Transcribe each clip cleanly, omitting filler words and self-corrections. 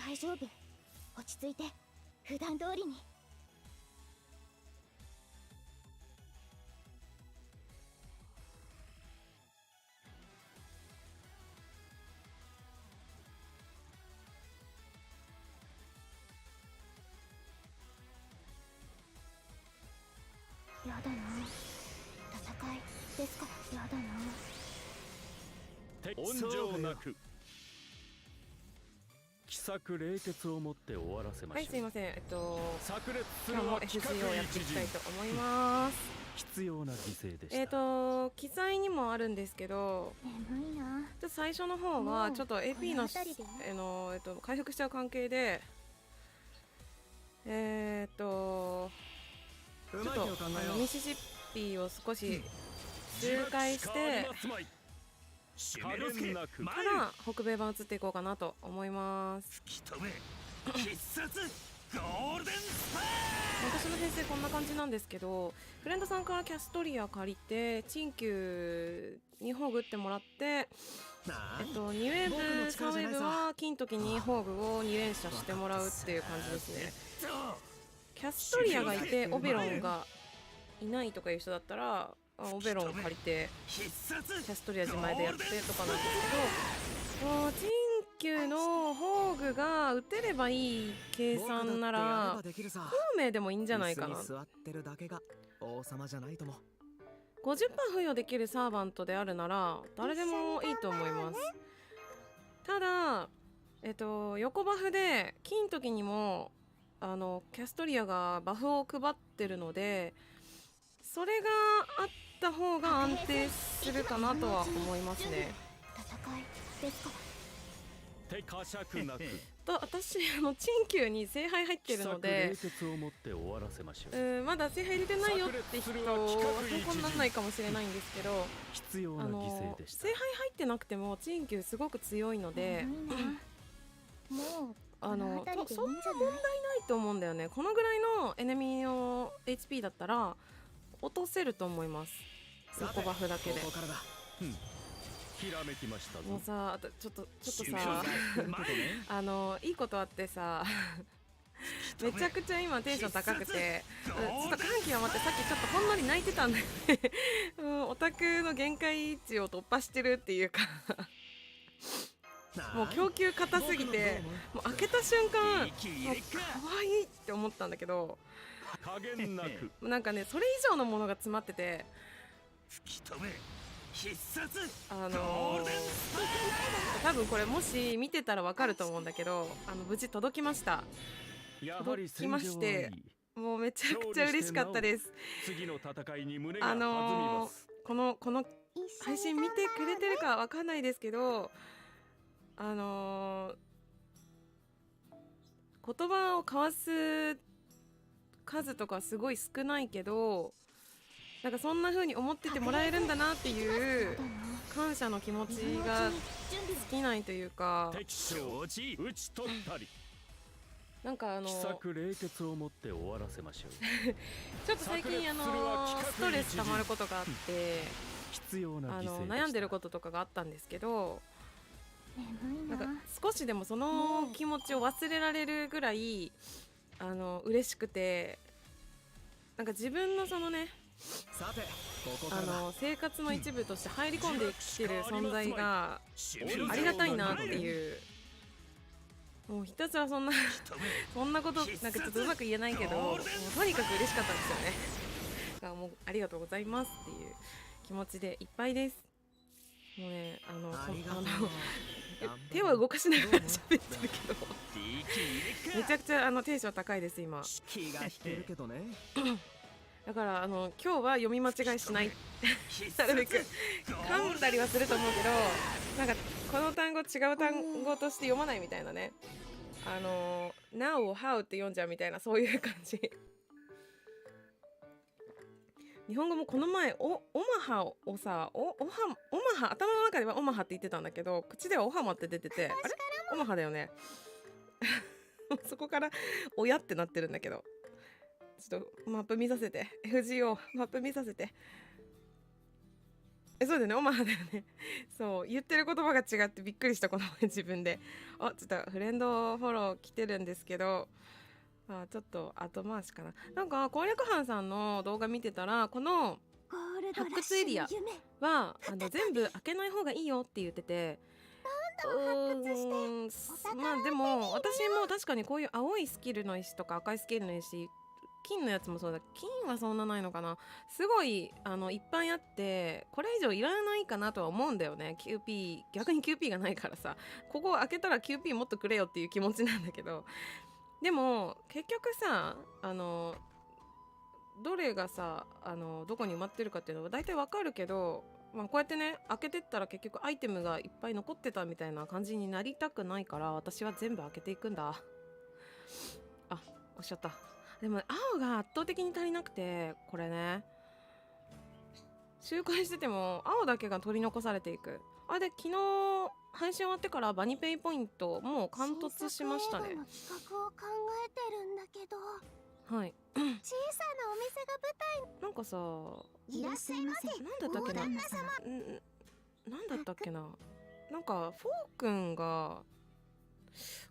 大丈夫。落ち着いて普段通りに。やだな、戦いですか。やだな。温情なく奇策冷血をもって終わらせましょう。はい、すいません。炸裂す今日もるは FG をやっていきたいと思います。必要な犠牲でした。記載にもあるんですけど、眠いな。最初の方はちょっと AP の回復しちゃう関係で、ちょっとミシシッピを少し周回してから北米版移っていこうかなと思います。私の編成こんな感じなんですけど、フレンドさんからキャストリア借りて鎮急に宝具ってもらって、2ウェーブ3ウェーブは金時に宝具を2連射してもらうっていう感じですね。キャストリアがいてオベロンがいないとかいう人だったらオベロンを借りてキャストリア自前でやってとかなんですけど、もう鎮急の宝具が打てればいい計算なら孔明でもいいんじゃないかな。50% 付与できるサーバントであるなら誰でもいいと思います。ただ横バフで金時にもキャストリアがバフを配ってるので、それがあった方が安定するかなとは思いますね。戦いですか。手かしゃくなくと私鎮急に聖杯入ってるので、まだ聖杯入れてないよって人は参考にならないかもしれないんですけど、聖杯入ってなくても鎮急すごく強いので、もうそんな問題ないと思うんだよね。このぐらいのエネミーの HP だったら落とせると思います。横バフだけで。もうさ、ちょっとさいいことあってさめちゃくちゃ今テンション高くて、ちょっと感極まって、さっきちょっとほんのり泣いてたんでオタクの限界値を突破してるっていうかもう供給硬すぎて、もう開けた瞬間もう可愛いって思ったんだけど、なんかね、それ以上のものが詰まってて、多分これもし見てたらわかると思うんだけど、無事届きました。届きまして、もうめちゃくちゃ嬉しかったです。この配信見てくれてるかわかんないですけど、言葉を交わす数とかすごい少ないけど、なんかそんな風に思っててもらえるんだなっていう感謝の気持ちが尽きないというか、なんか奇策冷血をもって終わらせましょうちょっと最近ストレス溜まることがあって、悩んでることとかがあったんですけど、なんか少しでもその気持ちを忘れられるぐらい嬉しくて、なんか自分のそのね、生活の一部として入り込んできてる存在がありがたいなっていう、もうひたすらそんなことなんかちょっとうまく言えないけど、もうとにかく嬉しかったんですよね。だからもうありがとうございますっていう気持ちでいっぱいです。もうね、手は動かしながら喋ってるけどめちゃくちゃテンション高いです今。だから今日は読み間違いしないなるべく噛んだりはすると思うけど、なんかこの単語違う単語として読まないみたいなね、now を how って読んじゃうみたいな、そういう感じ。日本語もこの前オマハをさ、オマハ、頭の中ではオマハって言ってたんだけど、口ではオハマって出てて、あれオマハだよねそこから親ってなってるんだけど、ちょっとマップ見させて、FGO マップ見させて。そうだよね、オマハだよね。そう言ってる言葉が違ってびっくりした、この前自分で。ちょっとフレンドフォロー来てるんですけど、ちょっと後回しかな。なんか攻略班さんの動画見てたら、この発掘エリアは全部開けない方がいいよって言ってて、まあでも私も確かにこういう青いスキルの石とか赤いスキルの石、金のやつもそうだ、金はそんなないのかな、すごいいっぱいあって、これ以上いらないかなとは思うんだよね。 QP 逆に QP がないからさ、ここ開けたら QP もっとくれよっていう気持ちなんだけど、でも結局さ、どれがさどこに埋まってるかっていうのは大体わかるけど、こうやってね開けてったら結局アイテムがいっぱい残ってたみたいな感じになりたくないから、私は全部開けていくんだ。おっしゃった。でも青が圧倒的に足りなくて、これね周回してても青だけが取り残されていく。で昨日配信終わってからバニペイポイントもう完突しましたね。新作映画の企画を考えてるんだけど、はい。小さなお店が舞台。なんかさ、いらっしゃいませ。なんだったっけな、なんだったっけな、なんかフォー君が足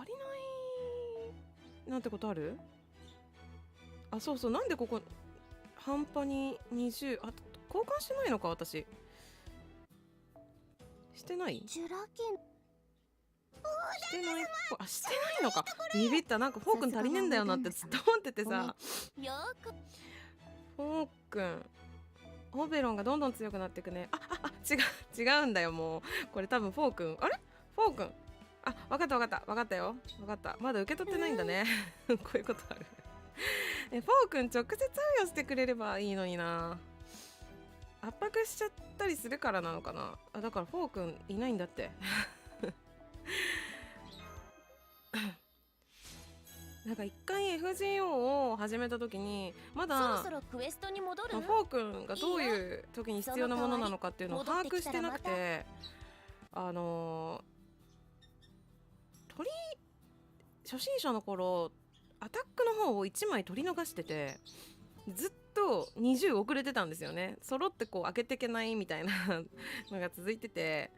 りないなんてことある？そうそう、なんでここ半端に20、交換してないのか私。してない？ジュラキン。してないっぽい。してないのか。ビビった。なんかフォー君足りねえんだよなってずっと思っててさ。よくフォー君オベロンがどんどん強くなっていくね。違うんだよ。もうこれ多分フォー君、あれフォー君、わかったよ、わかった。まだ受け取ってないんだねこういうことあるフォー君直接付与してくれればいいのにな。圧迫しちゃったりするからなのかな。だからフォー君いないんだってなんか一回 FGO を始めた時にまだそろそろクエストに戻る？フォー君がどういう時に必要なものなのかっていうのを把握してなくて、初心者の頃アタックの方を1枚取り逃してて、ずっと20遅れてたんですよね。揃ってこう開けていけないみたいなのが続いてて、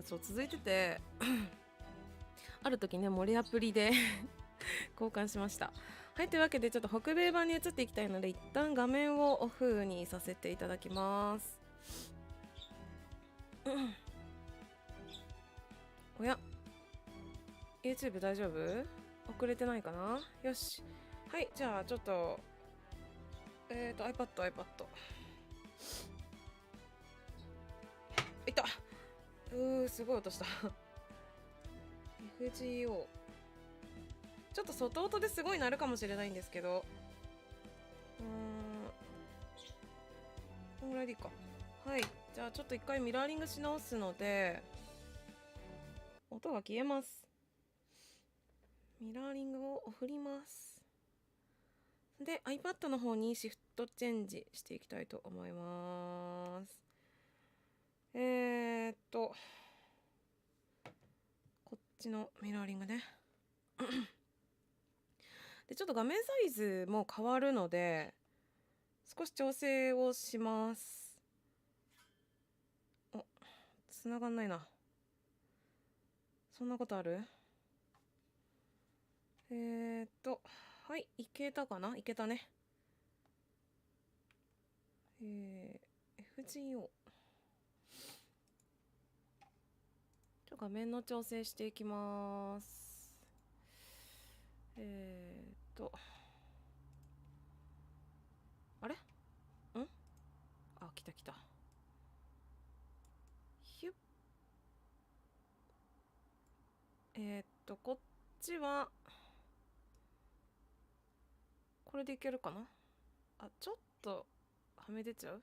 そう続いててある時ね森アプリで交換しました。はい、というわけでちょっと北米版に移っていきたいので一旦画面をオフにさせていただきます。おや YouTube 大丈夫？遅れてないかな。よし、はい、じゃあちょっとiPad いった。すごい落としたFGO ちょっと外音ですごい鳴るかもしれないんですけど、こんぐらいでいいか。はい、じゃあちょっと一回ミラーリングし直すので音が消えます。ミラーリングを振ります。で iPad の方にシフトチェンジしていきたいと思います。こっちのミラーリングねでちょっと画面サイズも変わるので少し調整をします。繋がんないな。そんなことある？はい、いけたかな？いけたね。FGO画面の調整していきます。あれ？来た。ひゅっ。こっちはこれでいけるかな。ちょっとはみ出ちゃう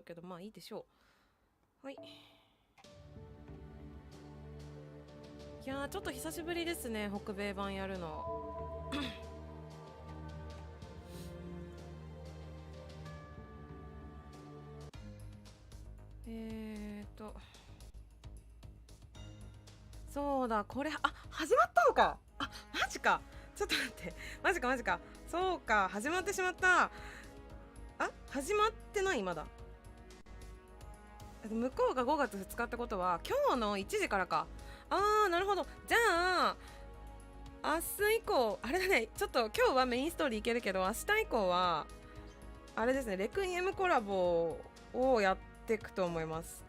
けどまあいいでしょう。はい、いやーちょっと久しぶりですね北米版やるのそうだ、これ始まったのか。マジか。ちょっと待って、マジかマジか。そうか、始まってしまった。あ、始まってないまだ。向こうが5月2日ってことは今日の1時からか。なるほど。じゃあ明日以降あれだね、ちょっと今日はメインストーリーいけるけど、明日以降はあれですね、レクイエムコラボをやっていくと思います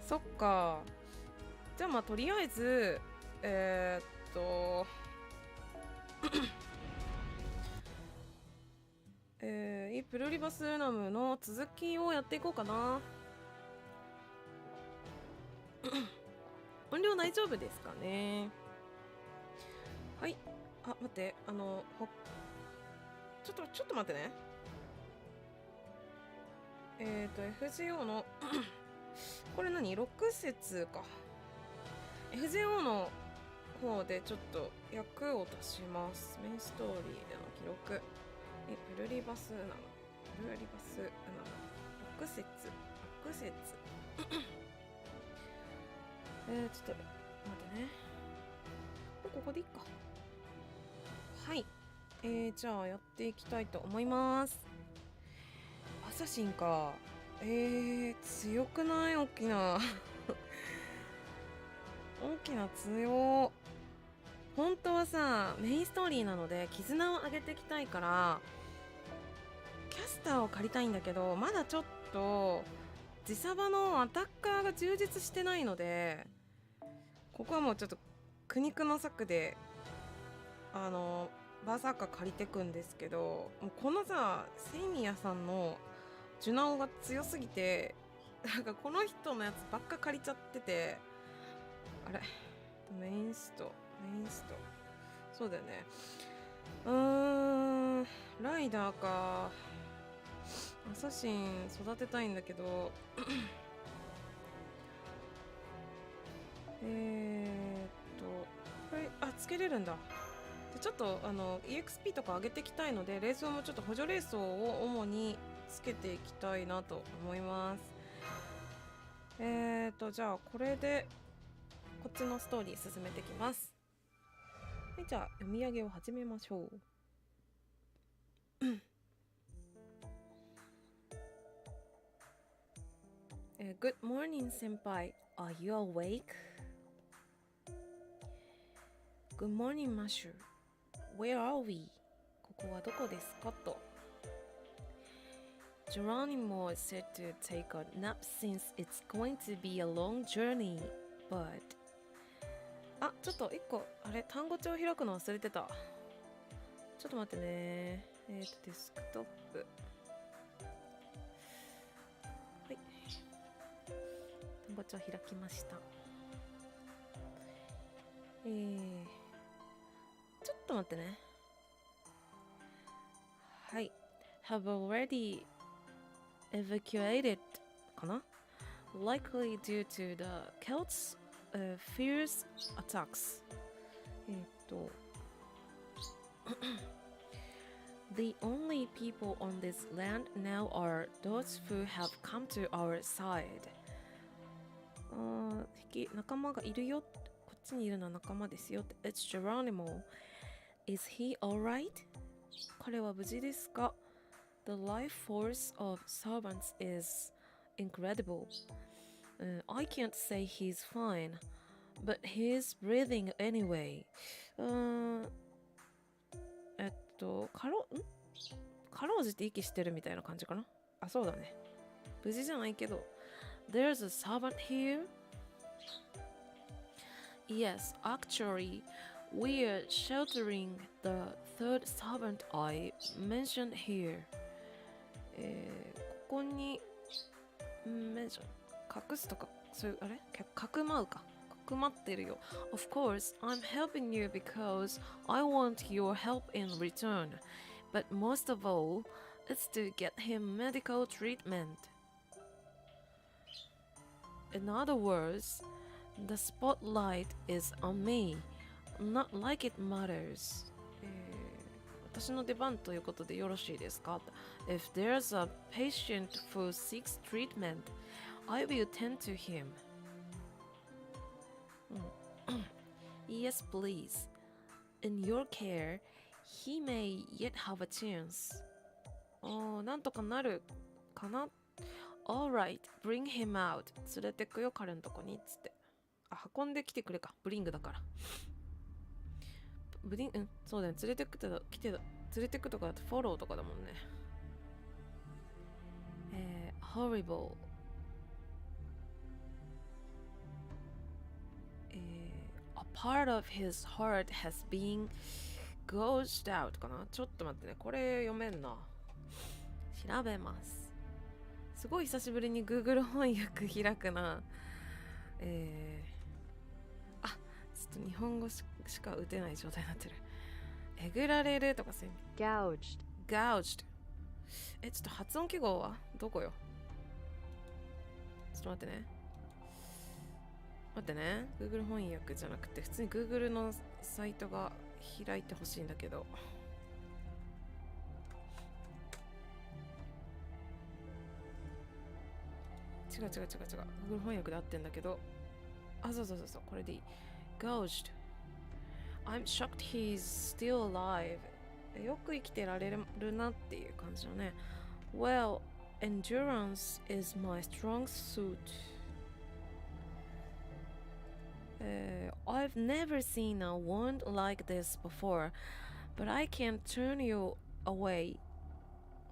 そっか。じゃあまあとりあえずプルーリバスウナムの続きをやっていこうかな音量大丈夫ですかね。はい。あ、待って、ちょっと待ってね。FGO のこれ何 ?6 節か。FGO の方でちょっと役を足します。メインストーリーでの記録。プルリバスナム。プルリバスナム。6節。6節。ちょっと待ってね。ここでいいか。はい。じゃあやっていきたいと思います。アサシンか。強くない？大きな。大きな強。本当はさ、メインストーリーなので絆を上げていきたいからキャスターを借りたいんだけど、まだちょっと自サバのアタッカーが充実してないので、ここはもうちょっと苦肉の策でバーサーカー借りてくんですけど、もうこのさセイミヤさんのジュナオが強すぎて、なんかこの人のやつばっか借りちゃってて、あれメインストそうだよね。ライダーか。アサシン育てたいんだけどこれつけれるんだ。でちょっとEXP とか上げていきたいので、レースもちょっと補助レースを主につけていきたいなと思います。じゃあこれでこっちのストーリー進めていきます。はい、じゃあ読み上げを始めましょう。Good morning, senpai. Are you awake? Good morning, Mashu. Where are we? ここはどこですかと。Geronimo is said to take a nap since it's going to be a long journey, but ちょっと一個単語帳開くの忘れてた。ちょっと待ってね。デスクトップ。はい。単語帳開きました。ちょっと待ってね。はい。Have already evacuated かな Likely due to the Celts'、fierce attacks. The only people on this land now are those who have come to our side. 仲間がいるよ。こっちにいるのは仲間ですよ。It's Geronimo. Is he alright? 彼は無事ですか？ The life force of servants is incredible.I can't say he's fine, but he's breathing anyway. かろうじて息してるみたいな感じかな。そうだね。無事じゃないけど。There's a servant here? Yes, actually, we're sheltering the third servant I mentioned here. ここにメンション隠すとかそういうかくまうかくまってるよ。Of course, I'm helping you because I want your help in return. But most of all, it's to get him medical treatment. In other words, the spotlight is on me. Not like it matters. 私の出番ということでよろしいですか？ If there's a patient who seeks treatment, I will tend to him. Yes, please. in your care, he may yet have a chance. なんとかなるかな。 Alright, bring him out. 連れてくよ、彼のとこに。つって。運んできてくれか。ブリングだから。そうだね。連れてくとかだとフォローとかだもんね。horrible. A part of his heart has been gouged out かな。ちょっと待ってね。これ読めんな。調べます。すごい久しぶりに Google 翻訳開くな。ちょっと日本語しか打てない状態になってる。えぐられるとかそういう。gouged. gouged。ちょっと発音記号はどこよ。ちょっと待ってね。Google 翻訳じゃなくて普通に Google のサイトが開いてほしいんだけど。違う Google 翻訳で合ってんだけど、そうこれでいい。 gouged. I'm shocked he's still alive. よく生きてられるなっていう感じだね。 Well, endurance is my strong suit. I've never seen a wound like this before, but I can't turn you away.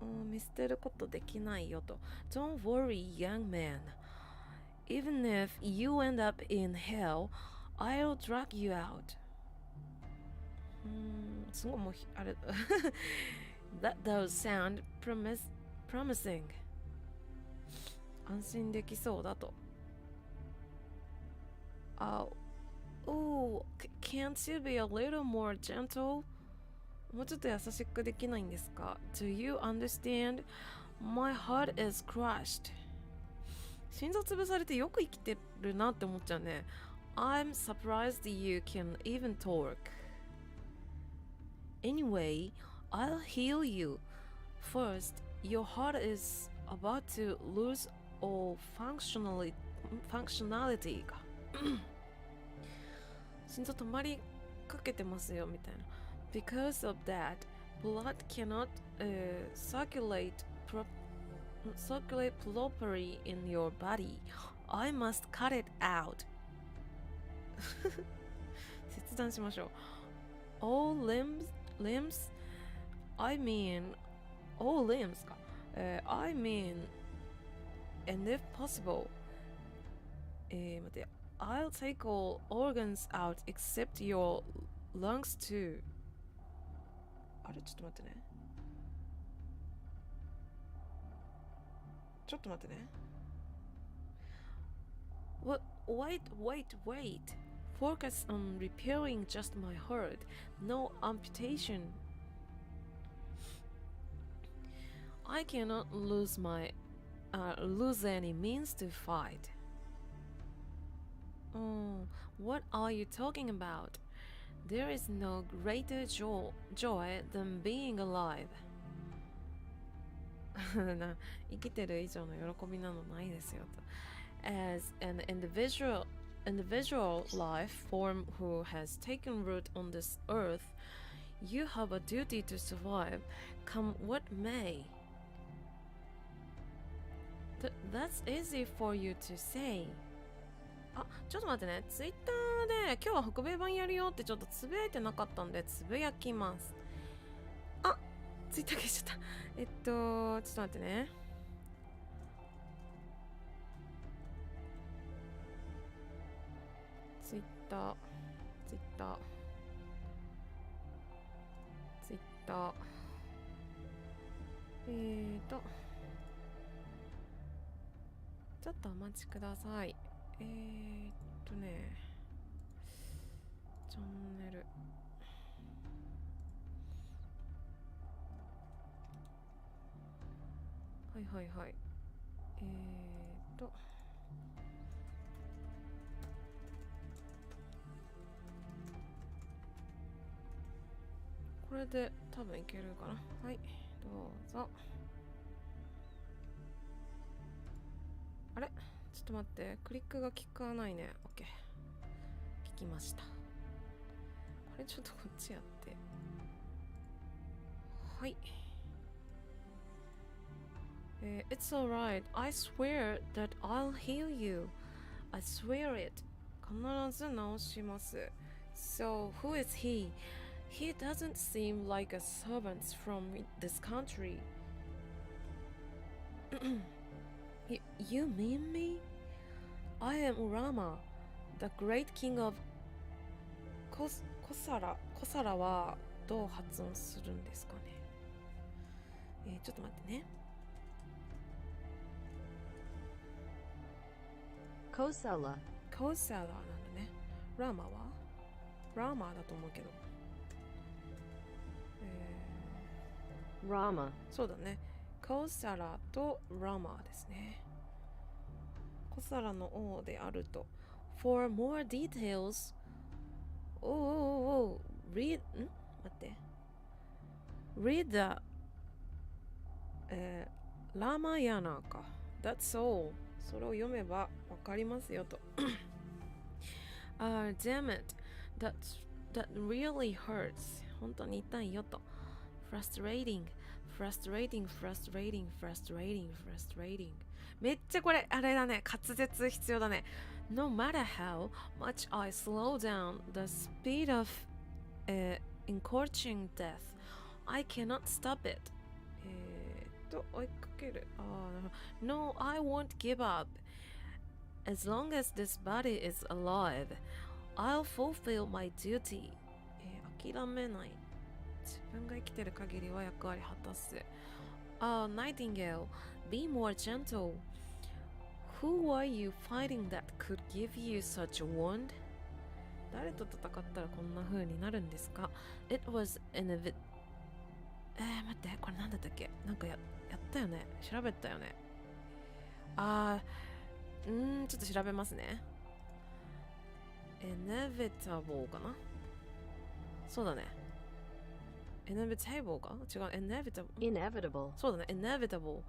見捨てることできないよと。 Don't worry, young man. Even if you end up in hell, I'll drag you out. すごいもうあれThat does sound promising. 安心できそうだと。Can't you be a little more gentle? もうちょっと優しくできないんですか？ Do you understand? My heart is crushed. 心臓潰されてよく生きてるなって思っちゃうね。I'm surprised you can even talk. Anyway, I'll heal you. First, your heart is about to lose all functionality が心臓止まりかけてますよみたいな。Because of that, blood cannot circulate properly in your body. I must cut it out. 切断しましょう。All limbs? I mean, all limbs か。I mean, and if possible, 待って。I'll take all organs out except your lungs too. あれちょっと待ってね。Wait. Focus on repairing just my heart. No amputation. I cannot lose any means to fight. What are you talking about? There is no greater joy than being alive. 生きてる以上の喜びなどないですよと。As an individual life form who has taken root on this earth, you have a duty to survive, come what may. That's easy for you to say. ちょっと待ってね。ツイッターで今日は北米版やるよってちょっとつぶやいてなかったんでつぶやきます。ツイッター消しちゃった。ちょっと待ってね。ツイッターちょっとお待ちください。チャンネルはいこれで多分いけるかな。はい、どうぞ。あれちょっと待って、クリックが効かないね。 OK、 聞きました。これちょっとこっちやって。はい。It's alright. I swear that I'll heal you. I swear it. 必ず治します。So, who is he? He doesn't seem like a servant from this country. You mean me? I am Rama, the great king of コサラはどう発音するんですかね。ちょっと待ってね。コサラなんだね。ラマはラマだと思うけど。ラマ。そうだね。コサラとラマですね。コサラの王であると。For more details, read 待って。Read the ラマヤナか。That's all. それを読めばわかりますよと。Damn it. That really hurts. 本当に痛いよと。Frustrating. めっちゃこれ、あれだね。滑舌必要だね。No matter how much I slow down the speed of encroaching death, I cannot stop it. 追いかける。No, I won't give up. As long as this body is alive, I'll fulfill my duty. 諦めない。自分が生きてる限りは役割果たす。Nightingale, be more gentle. Who are you fighting that could give you such a wound? 誰と戦ったらこんな風になるんですか？ It was inevitable. 待って、これなんだったっけ？なんかやったよね。調べたよね。ちょっと調べますね。inevitable かな？そうだね。inevitable か？違う、inevitable。そうだね、inevitable。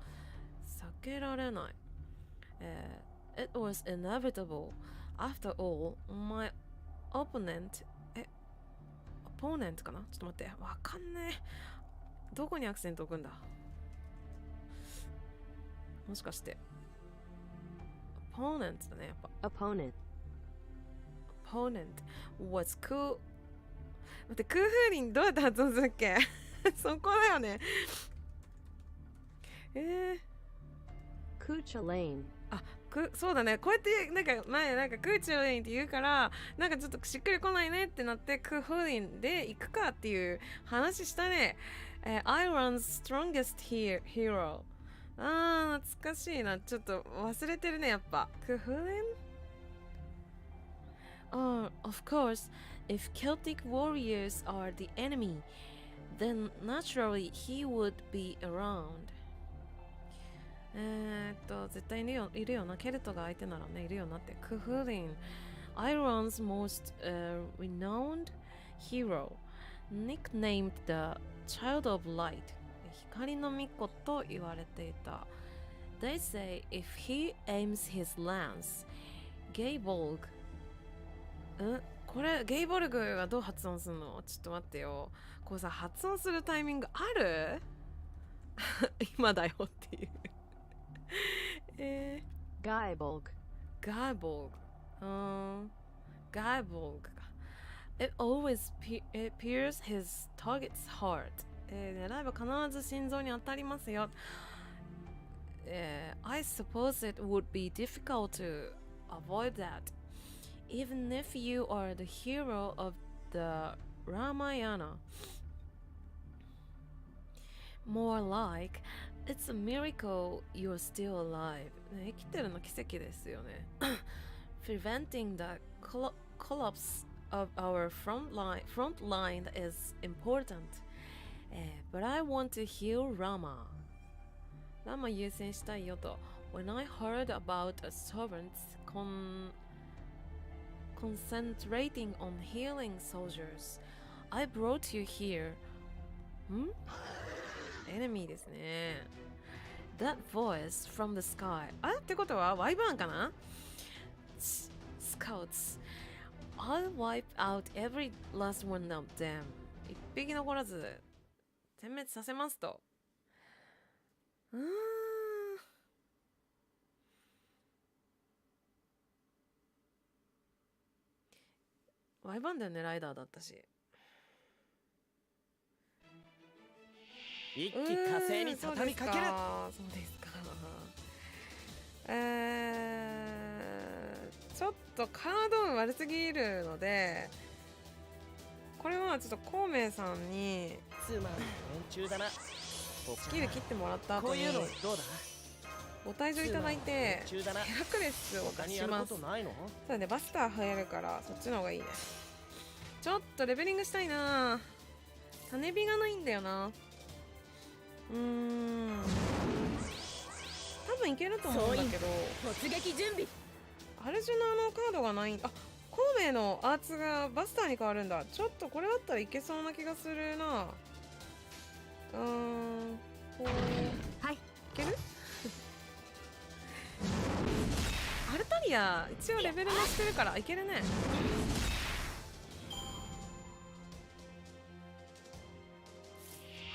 避けられない。It was inevitable. After all, my opponent かな？ちょっと待って。わかんねえ。どこにアクセント置くんだ？もしかして。opponent だね、やっぱ。opponent was cool。待って、クーフーリンどうやって発音するっけ？そこだよね。クーチャレイン。そうだね。こうやってなんか前なんかクーチャレインって言うからなんかちょっとしっくりこないねってなってクーフーリンで行くかっていう話したね。Iron's strongest hero。懐かしいな。ちょっと忘れてるねやっぱ。クーフーリン？Of course, if Celtic warriors are the enemy, then naturally he would be around. 絶対いるよな。ケルトが相手ならね、いるよなって。クフリン。Iron's most renowned hero, nicknamed the Child of Light. 光の巫女と言われていた。They say if he aims his lance, Gaybolgこれゲイボルグがどう発音するの？ちょっと待ってよ。こうさ、発音するタイミングある？今だよっていうガイボルグ。ガイボルグ。It always pierces his target's heart. 狙えば必ず心臓に当たりますよ。I suppose it would be difficult to avoid that.Even if you are the hero of the Ramayana. More like, it's a miracle you're still alive. 生きてるの奇跡ですよね。Preventing the collapse of our front line is important. But I want to heal Rama. ラマ優先したいよと。When I heard about a servant's concentrating on healing soldiers, I brought you here. Enemy ですね。That voice from the sky. ってことはワイバーンかな？ Scouts. I'll wipe out every last one of them. 一匹残らず全滅させますと。ワイバンだよね、ライダーだったし。一気火星に畳みかける。そうですか。ちょっとカード運悪すぎるので、これはちょっと孔明さんにつまん連中だな。スキル切ってもらった後にこういうのどうだ。ご退場いただいてヘラクレスを出します。そうだね、バスター入るからそっちの方がいいね。ちょっとレベリングしたいな。種火がないんだよな。多分いけると思うんだけど、突撃準備。アルジュナのカードがない。あ、孔明のアーツがバスターに変わるんだ。ちょっとこれだったらいけそうな気がするな。はい、いけるアルタリア一応レベル増してるからいけるね。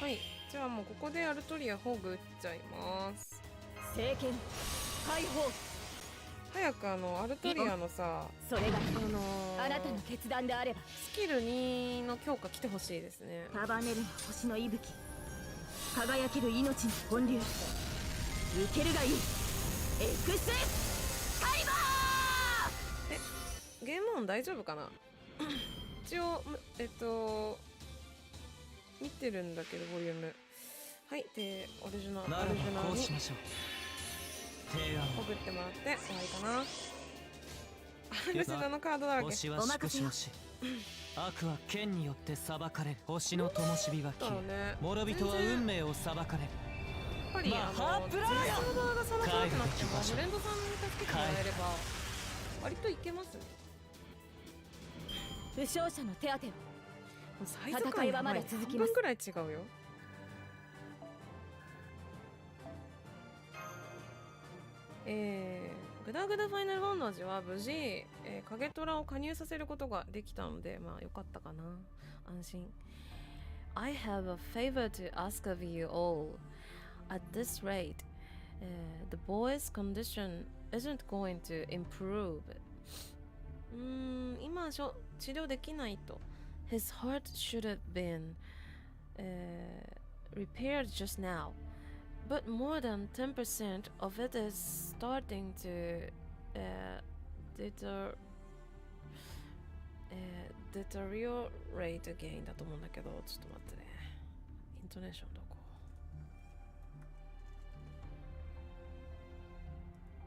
はい、じゃあもうここでアルトリアホーグ打っちゃいます。聖剣解放。早くアルトリアのさ、それがあなたの決断であればスキル2の強化来てほしいですね。束ねるの星の息吹、輝ける命の本流、受けるがいい。エクスカイバー。ゲームオン大丈夫かな一応見てるんだけどボリューム。はい、でオリジナルにこうしましょう。提案ほぐってもらって終わりかな。アルジナのカードだらけ。星は粛々し、悪は剣によって裁かれる。星の灯火は消え、諸人は運命を裁かれる。やっぱりハープラー実装側がそんな強くなくても帰るべき場所ブレンドさんに助けてもらえれば割といけますね。負傷者の手当てを。サイズ感やばい。戦いはまだ続きます。半分くらい違うよ。グダグダファイナルワンの味は無事、影虎を加入させることができたので、まあよかったかな。安心。I have a favor to ask of you all. At this rate, the boy's condition isn't going to improve. 今治療できないと。His heart should have been repaired just now, but more than 10% of it is starting to deteriorate again だと思うんだけど、ちょっと待ってね。イントネーションどこ？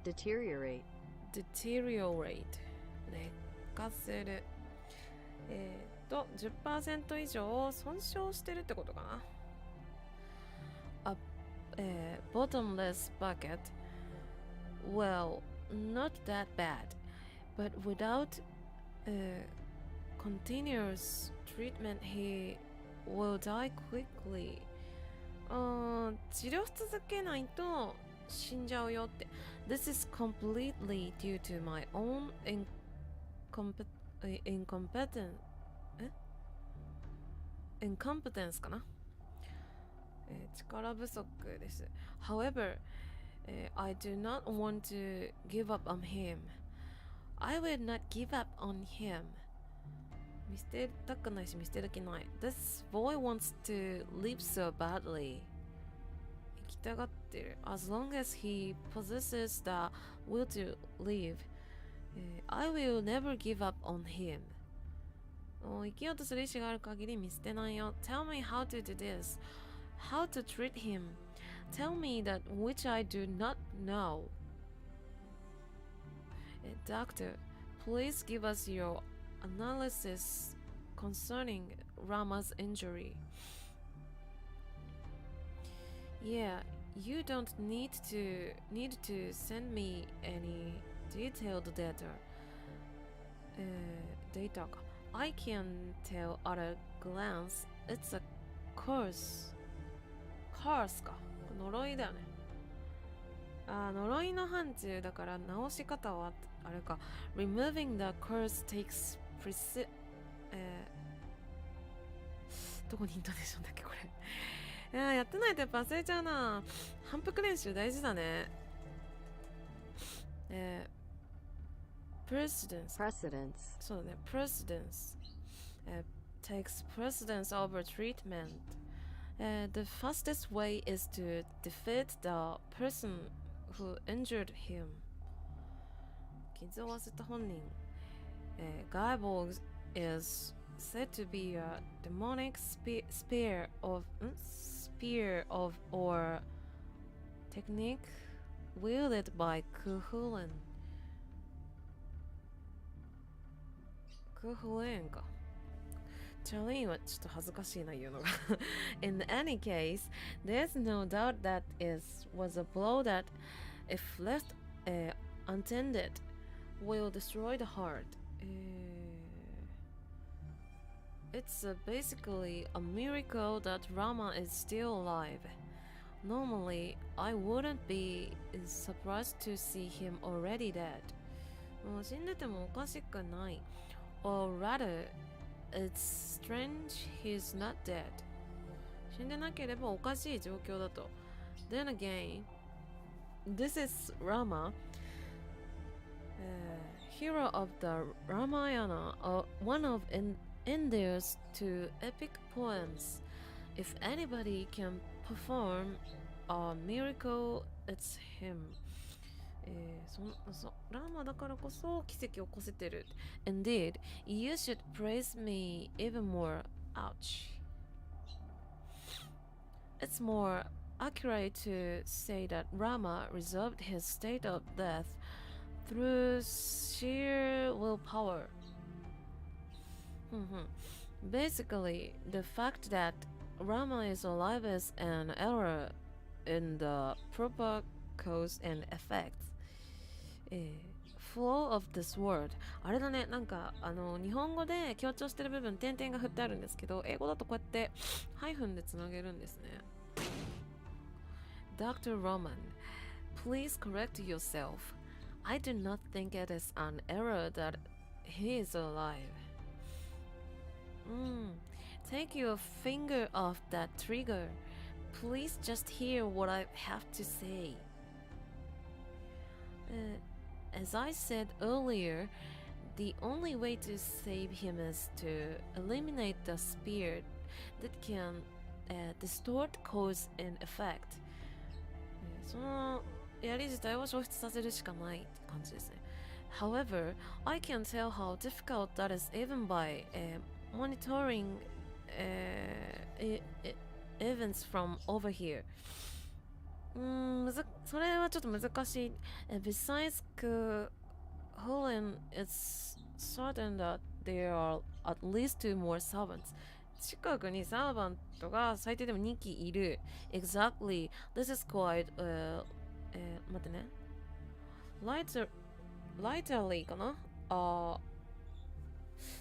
deteriorate deteriorate 劣化する。10% 以上損傷してるってことかな。Bottomless bucket. Well, not that bad, but without continuous treatment, he will die quickly. 治療し続けないと死んじゃうよって。This is completely due to my own incompetence かな。力不足です。However, I do not want to give up on him. I will not give up on him. 見捨てたくないし見捨てる気ない。This boy wants to live so badly. 生きたがってる。As long as he possesses the will to live, I will never give up on him. 生きようとする意志がある限り見捨てないよ。Tell me how to do this. How to treat him. Tell me that which I do not know. Doctor, please give us your analysis concerning Rama's injury. Yeah, you don't need to send me any detailed data. I can tell at a glance it's a curse. Curse か。呪いだよね。呪いの範疇だから直し方はあれか。Removing the curse takes プリスどこにイントネーションだっけこれ。やってないとやっぱ忘れちゃうな。反復練習大事だね。precedence そうだね。precedence takes precedence over treatment. The fastest way is to defeat the person who injured him. 傷を負わせた本人。Guyball is said to be a demonic spear of or technique wielded by Cuchulain か。チャレインはちょっと恥ずかしいな言うのが。In any case, there's no doubt that it was a blow that, if left untended, will destroy the heart. It's basically a miracle that Rama is still alive. Normally, I wouldn't be surprised to see him already dead. もう死んでてもおかしくない。Or rather, it's strange he's not dead. 死んでなければおかしい状況だと。Then again, this is Rama, hero of the Ramayana, one of India's two epic poems. If anybody can perform a miracle, it's him. ラーマだからこそ奇跡を起こせてる。Indeed, you should praise me even more. Ouch. It's more accurate to say that Rama resolved his state of death through sheer willpower. Basically, the fact that Rama is alive is an error in the proper cause and effect. Flow of this word. あれだね、なんか日本語で強調してる部分点々が振ってあるんですけど、英語だとこうやってハイフンでつなげるんですね。Dr. Roman, please correct yourself. I do not think it is an error that he is alive. Take your finger off that trigger. Please just hear what I have to say. As I said earlier, the only way to save him is to eliminate the spear that can distort cause and effect. その槍自体を消失させるしかないって感じですね。However, I can tell how difficult that is even by monitoring events from over here. それはちょっと難しい。Besides, Helen, it's certain that there are at least 2 more servants. 近くにサーバントが最低でも2機いる。Exactly. This is quite, 待ってね。Lightly かな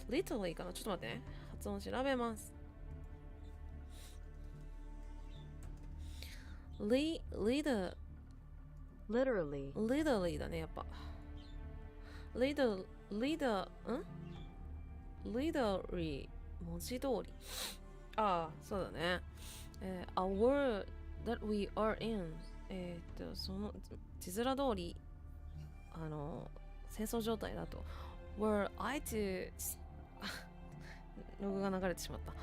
？Literally かな？ちょっと待ってね。発音調べます。Literally だね、やっぱ。Literally 文字通り。ああ、そうだね。A world that we are in. その字面通り、戦争状態だと。Were I to ログが流れてしまった。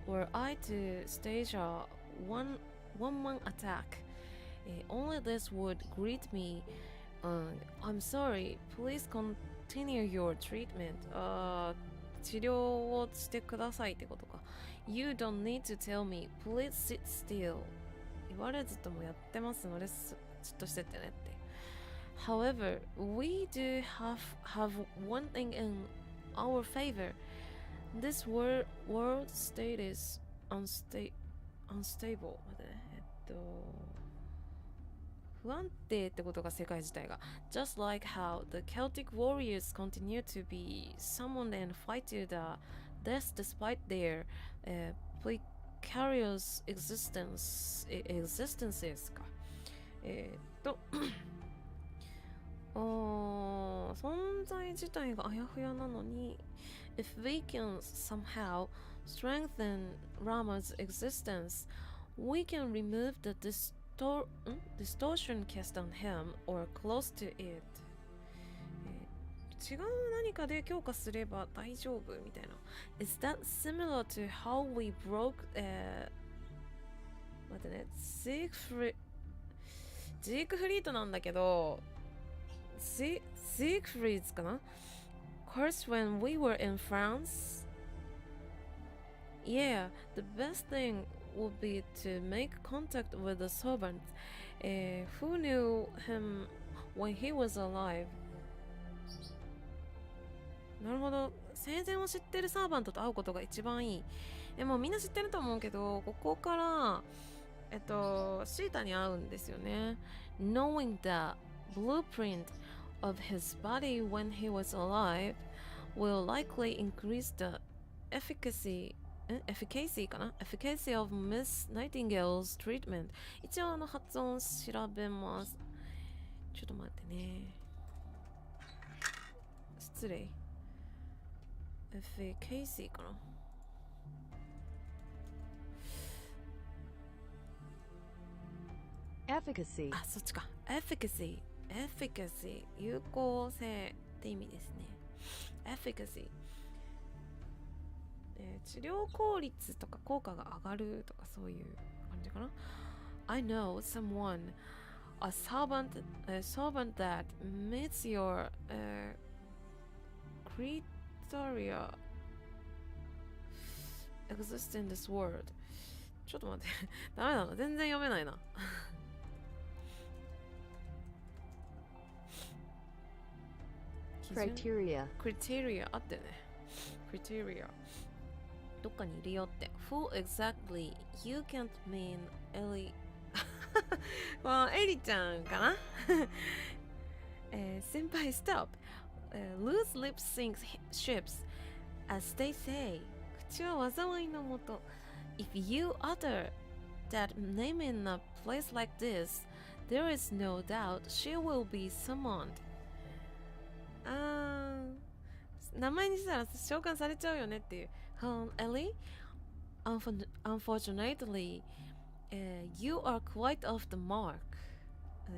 Were I to stage a one-man attack, only this would greet me. I'm sorry, please continue your treatment. 治療をしてくださいってことか。You don't need to tell me, please sit still. 言われずともやってますので、じっとしてってねって。However, we do have one thing in our favor. This world state is unstable. 不安定ってことが世界自体が。Just like how the Celtic warriors continue to be summoned and fight to the death despite their precarious existences か。存在自体があやふやなのに、If we can somehow strengthen Rama's existence, we can remove the distortion cast on him or close to it. 違う何かで強化すれば大丈夫みたいな。Is that similar to how we broke 待ってね、ジークフリートなんだけど、ジークフリーズかな Course when we were in France? Yeah, the best thing would be to make contact with the servant who knew him when he was alive. なるほど。生前を知ってるサーバントと会うことが一番いい。もうみんな知ってると思うけど、ここからシータに会うんですよね。Knowing the blueprint of his body when he was alive will likely increase the efficacy かな efficacy of Miss Nightingale's treatment. 一応発音調べます。ちょっと待ってね。失礼。efficacy かな。Efficacy. あ、そっちか。efficacy 有効性って意味ですね。efficacy 治療効率とか効果が上がるとかそういう感じかな。I know someone, a servant that meets your criteria exist in this world. ちょっと待ってダメだな、全然読めないなCriteria. criteria あってね。criteria どっかにいるよって。Who exactly? You can't mean Ellie まあエリちゃんかな先輩 stop、loose lips sink ships as they say 口は災いのもと If you utter that name in a place like this there is no doubt she will be summoned 名前にしたら召喚されちゃうよねっていう。Ellie? Unfortunately, you are quite off the mark.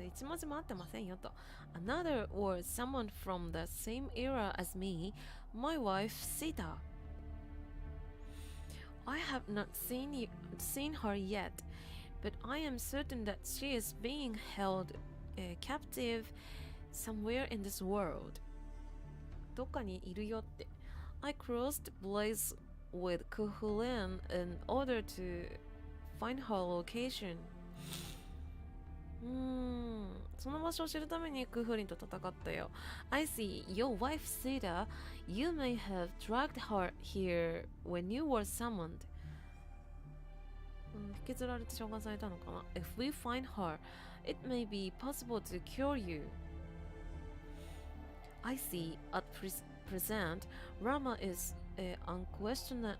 一文字も合ってませんよと。Another was someone from the same era as me, my wife Sita. I have not seen her yet, but I am certain that she is being held captive somewhere in this world. どっかにいるよって。I crossed blades with Kuhulen in order to find her location. その場所を知るためにクフリンと戦ったよ。I see your wife Sita. You may have dragged her here when you were summoned. 引きずられて召喚されたのかな。If we find her, it may be possible to cure you. I see at present, Rama is unquestionably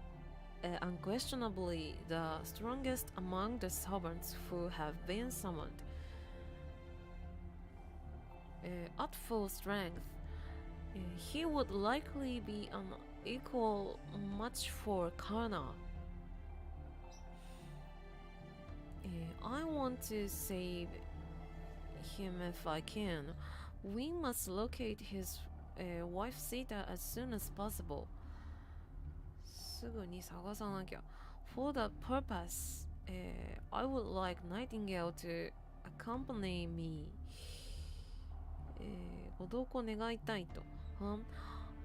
the strongest among the servants who have been summoned. At full strength, he would likely be an equal match for Karna. I want to save him if I can. We must locate his wife Sita as soon as possible. すぐに探さなきゃ。For that purpose, I would like Nightingale to accompany me. ご同行願いたいと。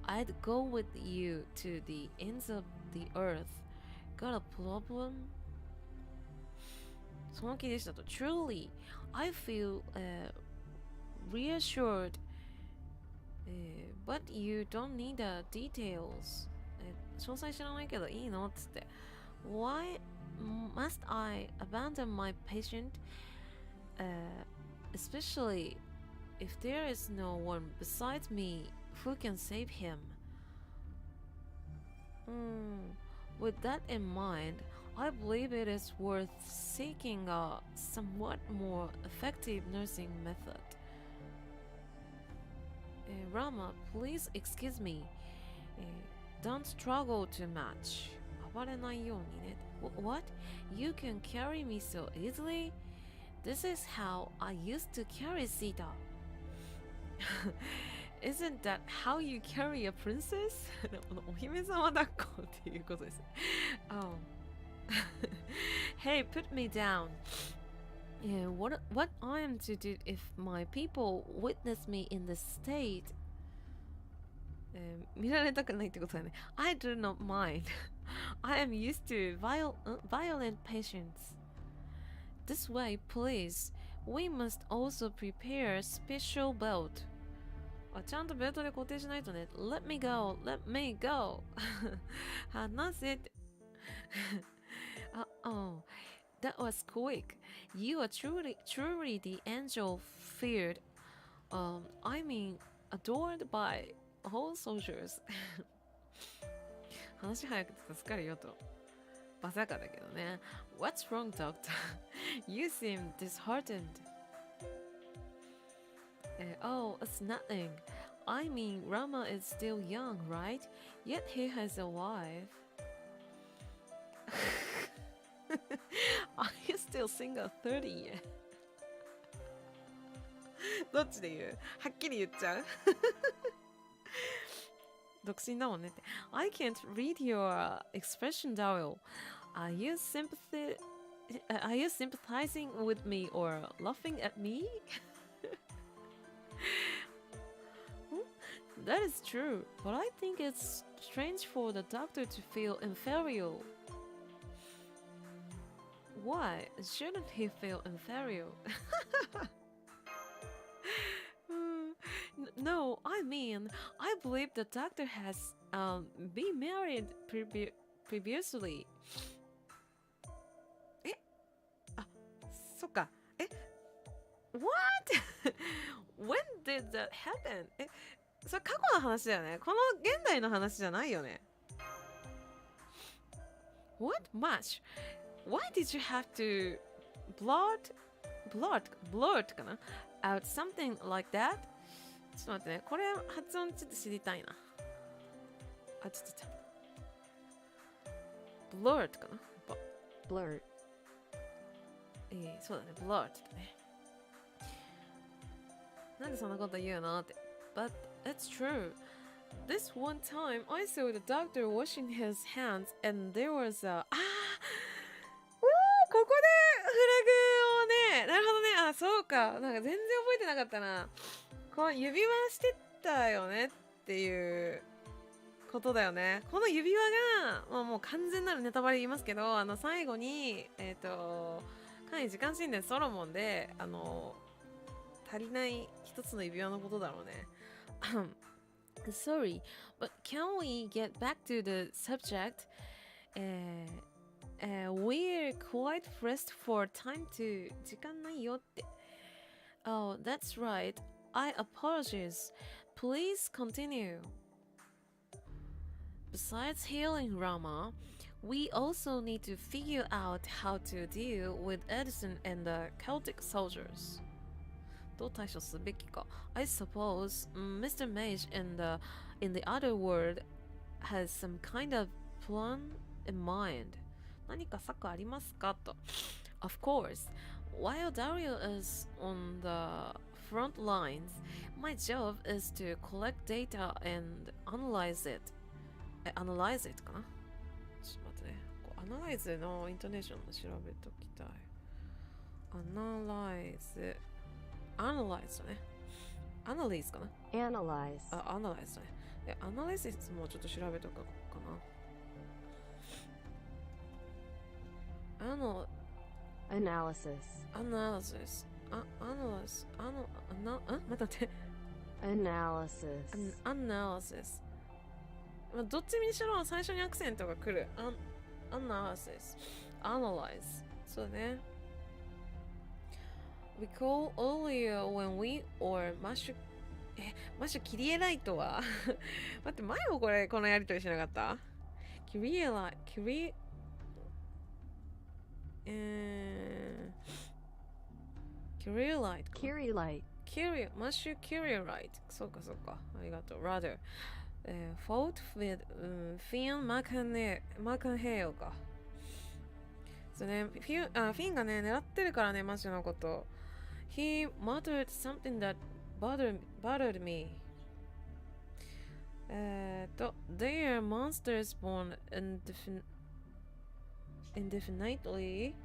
I'd go with you to the ends of the earth. Got a problem? その気でしたと。Truly, I feel reassured, but you don't need the details. 詳細知らないけどいいのっつって。Why must I abandon my patient, especially if there is no one besides me who can save him? With that in mind, I believe it is worth seeking a somewhat more effective nursing method. Rama, please excuse me. Don't struggle too much. 暴れないようにね。What? You can carry me so easily? This is how I used to carry Sita. Isn't that how you carry a princess? お姫様抱っこっていうことです。Oh. Hey, put me down. Yeah, what I am to do if my people witness me in this state? 見られたくないってことだね。I do not mind. I am used to violent patients. This way, please. We must also prepare special belt. あ、ちゃんとベルトで固定しないとね。Let me go. Let me go. 話せって。Oh, that was quick. You are truly the angel feared. I mean, adored by all soldiers. 話早くて助かるよと。バカだけどね。What's wrong, doctor? You seem disheartened. Oh, it's nothing. I mean, Rama is still young, right? Yet he has a wife. Are you still single 30 yet? どっちで言う？はっきり言っちゃう独身だもんねって。I can't read your expression, Daryl. Are you sympathizing with me or laughing at me? That is true, but I think it's strange for the doctor to feel inferior. Why shouldn't he feel inferior? No, I mean, I believe the doctor has been married previously. え？あ、そっか。え？ What? When did that happen? え、それ過去の話だよね。この現代の話じゃないよね。What much? Why did you have to blurt かな out something like that? ちょっと待ってね。これ発音ちょっと知りたいな。あ、ちょっと。blurt かな blurt. そうだね。blurt だね。なんでそんなこと言うのって。But it's true. This one time I saw the doctor washing his hands and there was a... ここでフラグをね、なるほどね。あ、そうか。なんか全然覚えてなかったな。この指輪してたよねっていうことだよね。この指輪が、もう完全なるネタバレ言いますけど、最後に、かなり時間神殿ソロモンで、足りない一つの指輪のことだろうね。Sorry, but can we get back to the subject? We're quite pressed for time to 時間ないよって。Oh, that's right. I apologize. Please continue. Besides healing Rama, we also need to figure out how to deal with Edison and the Celtic soldiers. どう対処すべきか。I suppose Mr. Mage in the other world has some kind of plan in mind. 何か策ありますかと。Of course, while Dario is on the front lines, my job is to collect data and analyze it. Analyze it かな。ちょっと待ってね。analyze のイントネーションも調べときたい。analyze だね。analyze かな。analyze. あ、analyze だね。で、analysis もちょっと調べとこうかな。analysis. 待って。analysis。どっちにしろ最初にアクセントが来る。analyze。そうだね。We call earlier when we or マッシュキリエライトは待って前もこのやりとりしなかったキリエライトマッシュキリエライトそうかありがとう rather fought with Finn McHale か。そうね、フィンがね、狙ってるからね、マシュのこと。He muttered something that bothered me. They are monsters born indefinitely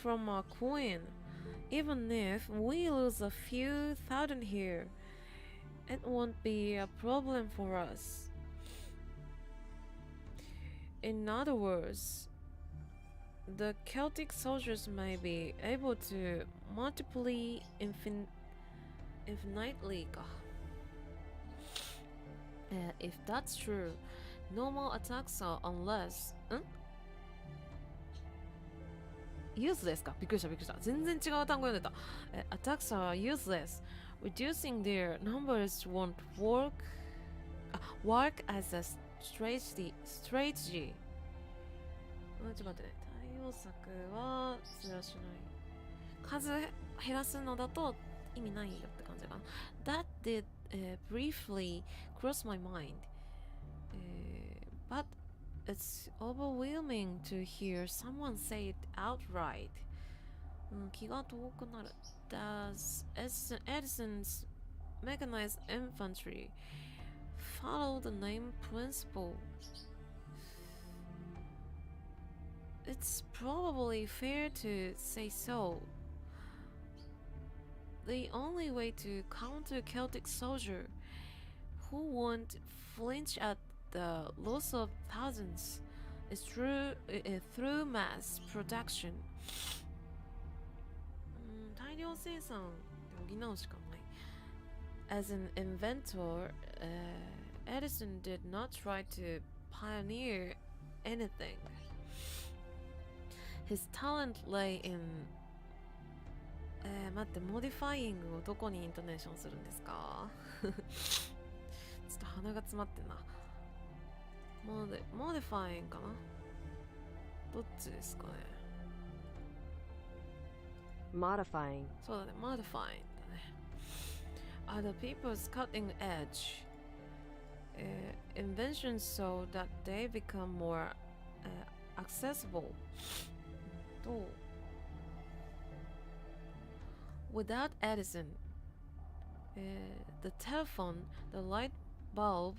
from a queen. Even if we lose a few thousand here, it won't be a problem for us. In other words, the Celtic soldiers may be able to multiply infinitely. If that's true, normal attacks are unless... useless か。びっくりした。全然違う単語読んでた。attacks are useless. Reducing their numbers won't work as a strategy. ちょっと待ってね。対応策はそれはしない。数減らすのだと意味ないよって感じかな。That did briefly cross my mind. But it's overwhelming to hear someone say it outright. 気が遠くなる。Does Edison's mechanized infantry follow the name principle? It's probably fair to say so. The only way to counter Celtic soldier who won't flinch at the loss of thousands is through mass production. 大量生産で補うしかない。As an inventor, Edison did not try to pioneer anything. His talent lay in 待って、モディファイングをどこにイントネーションするんですかちょっと鼻が詰まってんな。モディファインかな、どっちですかね。modifying. そうだね、modifying だね。Other people's cutting edge inventions so that they become more accessible. と Without Edison, the telephone, the light bulb,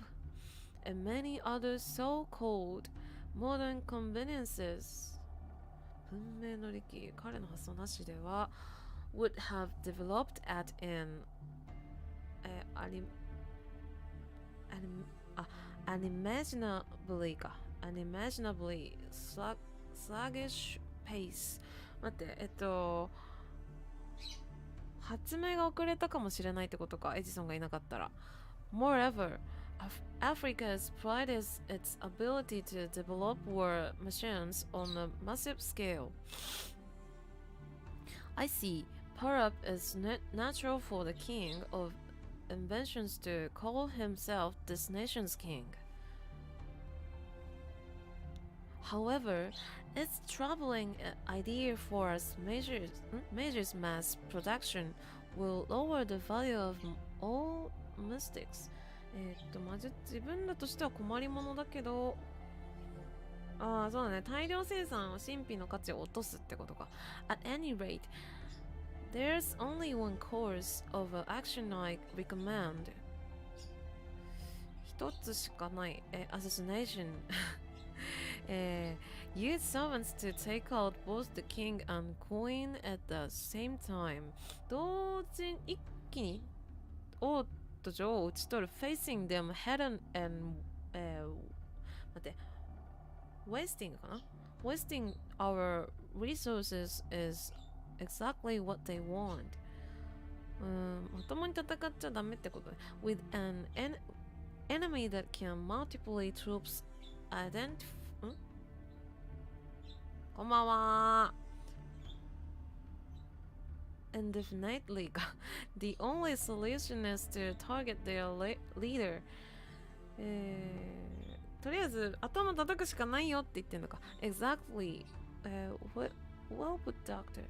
and many other so-called modern conveniences 文明の利器、彼の発想なしでは would have developed at an unimaginably sluggish pace 待って発明が遅れたかもしれないってことか、エジソンがいなかったら。 Moreover, Africa's pride is its ability to develop war machines on a massive scale. I see. Perhaps it's natural for the king of inventions to call himself this nation's king. However, its troubling idea for us major mass production will lower the value of all mystics. 自分らとしては困りものだけど、そうだね、大量生産は神秘の価値を落とすってことか。At any rate, there's only one course of action I recommend. 一つしかない。assassination. Use servants to take out both the king and queen at the same time. 同時に一気に王と女王を討ち取る facing them head on and 待って wasting かな wasting our resources is exactly what they want. まともに戦っちゃダメってことね。With an enemy that can multiply troops identify こんばんは。Indefinitely か。The only solution is to target their leader. とりあえず頭叩くしかないよって言ってんのか。Exactly. Well put, doctor.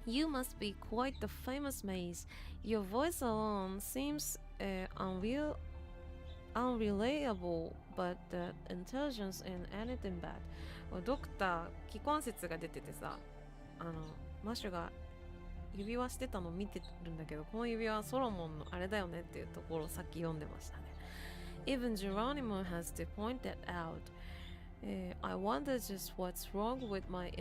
You must be quite the famous maze. Your voice alone seems unreliable but intelligence in anything bad。ドクター既婚説が出ててさ、マシュが指輪してたの見てるんだけど、この指輪はソロモンのあれだよねっていうところをさっき読んでましたね。Even Geronimo has to point that out. I wonder just what's wrong with my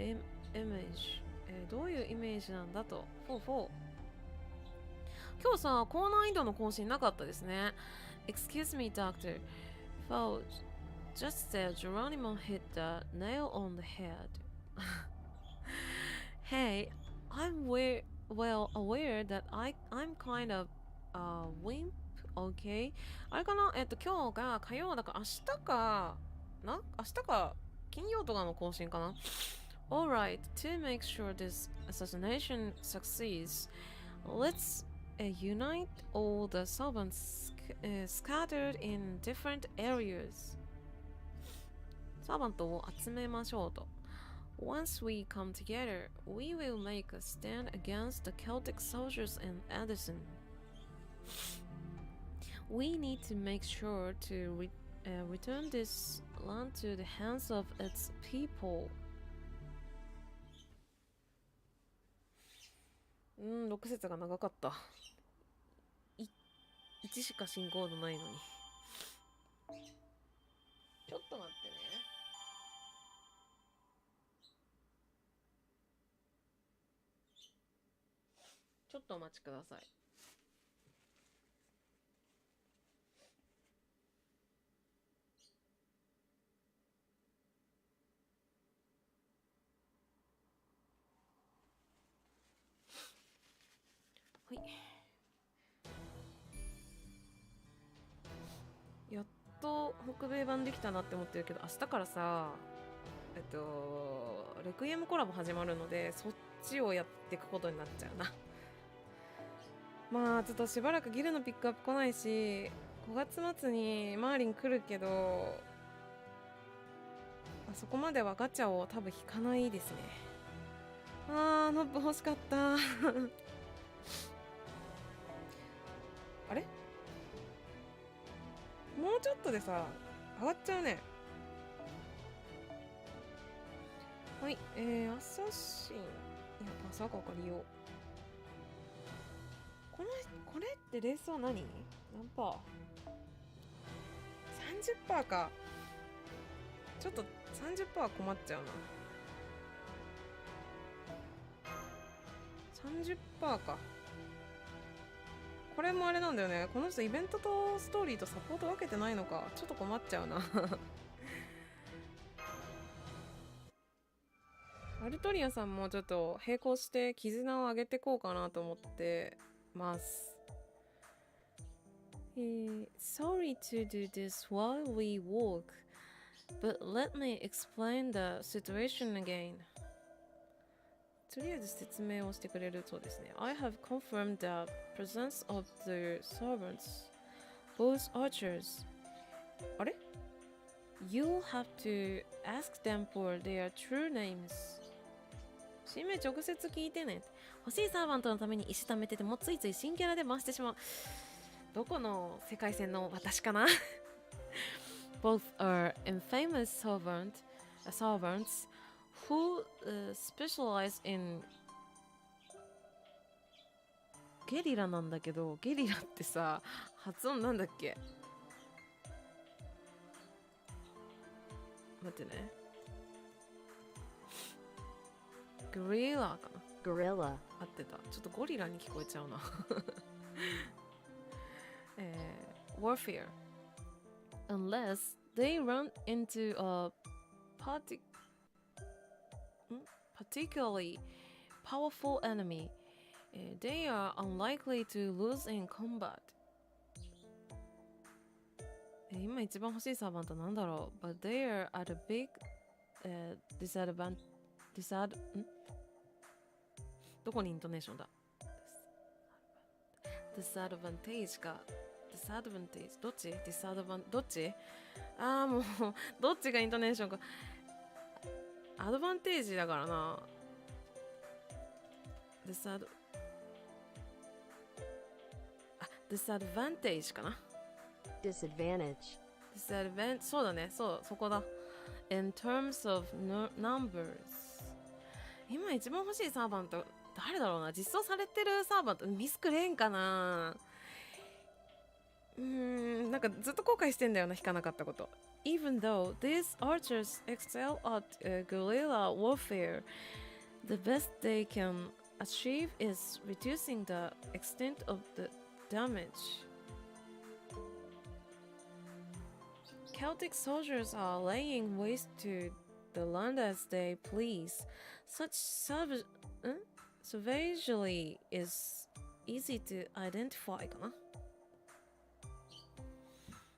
image. どういうイメージなんだと。今日さ、高難易度の更新なかったですね。Excuse me, doctor. Fo just said Geronimo hit the nail on the head. Hey, I'm well aware that I'm kind of a wimp, okay? あれかな、今日が火曜だから明日か金曜とかの更新かな。Alright, to make sure this assassination succeeds, let's unite all the servants scattered in different areas. サーバントを集めましょうと。Once we come together, we will make a stand against the Celtic soldiers in Addison. We need to make sure to return this land to the hands of its people. 6節が長かった。1しか進行度ないのに。ちょっと待ってね。ちょっとお待ちください。はい。やっと北米版できたなって思ってるけど、明日からさ、レクイエムコラボ始まるので、そっちをやっていくことになっちゃうな。まあちょっとしばらくギルのピックアップ来ないし、5月末にマーリン来るけど、そこまではガチャを多分引かないですね。ノップ欲しかった。あれ、もうちょっとでさ上がっちゃうね。はい、アサシン、いやパサカ借りよう。これってレースは何パー ?30% か。ちょっと 30% 困っちゃうな。30% か。これもあれなんだよね。この人イベントとストーリーとサポート分けてないのか。ちょっと困っちゃうな。アルトリアさんもちょっと並行して絆を上げてこうかなと思ってます。Sorry to do this while we walk, but let me explain the situation again. とりあえず説明をしてくれるそうですね。I have confirmed the presence of the servants, both archers. あれ？ You'll have to ask them for their true names. 氏名直接聞いてね。欲しいサーバントのために石貯めててもついつい新キャラで回してしまう。どこの世界線の私かな？ Both are infamous servants who specialize in ゲリラなんだけど、ゲリラってさ、発音なんだっけ？待ってね。グリラかな。Gorilla. 合ってた。ちょっとゴリラに聞こえちゃうな。warfare. Unless they run into a particularly powerful enemy, they are unlikely to lose in combat. 今一番欲しいサーバントなんだろう。But they are at a big disadvantage. どこにイントネーションだ？ disadvantage か。disadvantage どっち？ disadvantage どっち？もうどっちがイントネーションか。アドバンテージだからな。disadvantage かな。disadvantage. そうだね、そこだ。In terms of numbers。今一番欲しいサーバント、誰だろうな。実装されてるサーバント、ミスクレーンかな。なんかずっと後悔してんだよな、引かなかったこと。Even though these archers excel at guerrilla warfare, the best they can achieve is reducing the extent of the damage. Celtic soldiers are laying waste to the land as they please. Such savagery is easy to identify かな。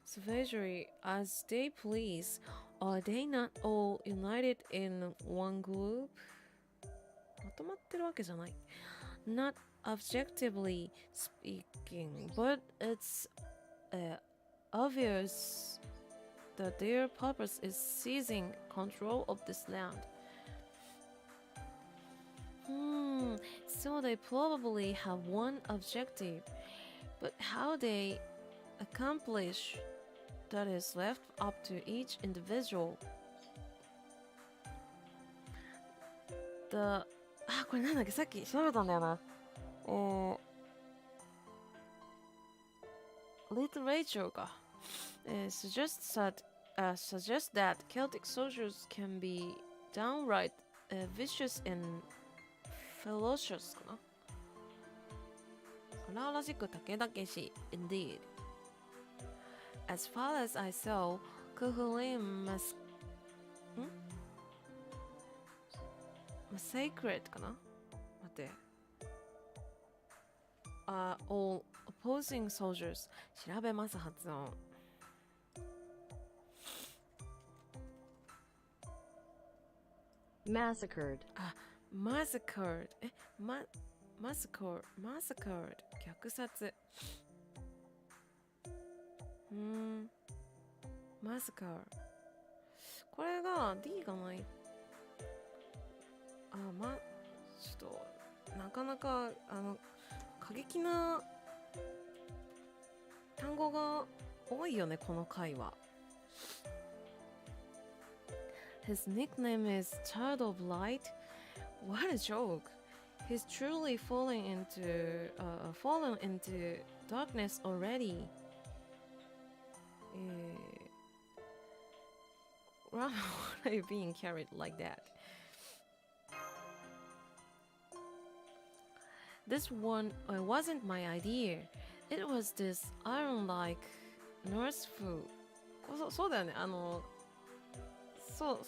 Savagery as they please. Are they not all united in one group? まとまってるわけじゃない。Not objectively speaking, but it's obvious that their purpose is seizing control of this land. So they probably have one objective, but how they accomplish that is left up to each individual. これなんだっけ、さっき調べたんだよな。Literature か。suggests that Celtic soldiers can be downright vicious and ferocious かな。荒々しく武々しい indeed. As far as I saw, Kuhulin Massacred かな。待って。all opposing soldiers 調べます発音。Massacred. Massacred. Massacred. Massacred. 虐殺。Massacre。これが D がない。ちょっとなかなか過激な単語が多いよね、この回は。His nickname is Child of Light. What a joke. He's truly fallen into darkness already. Why are you being carried like that? This one wasn't my idea. It was this iron-like nurse who. そうだよね。そ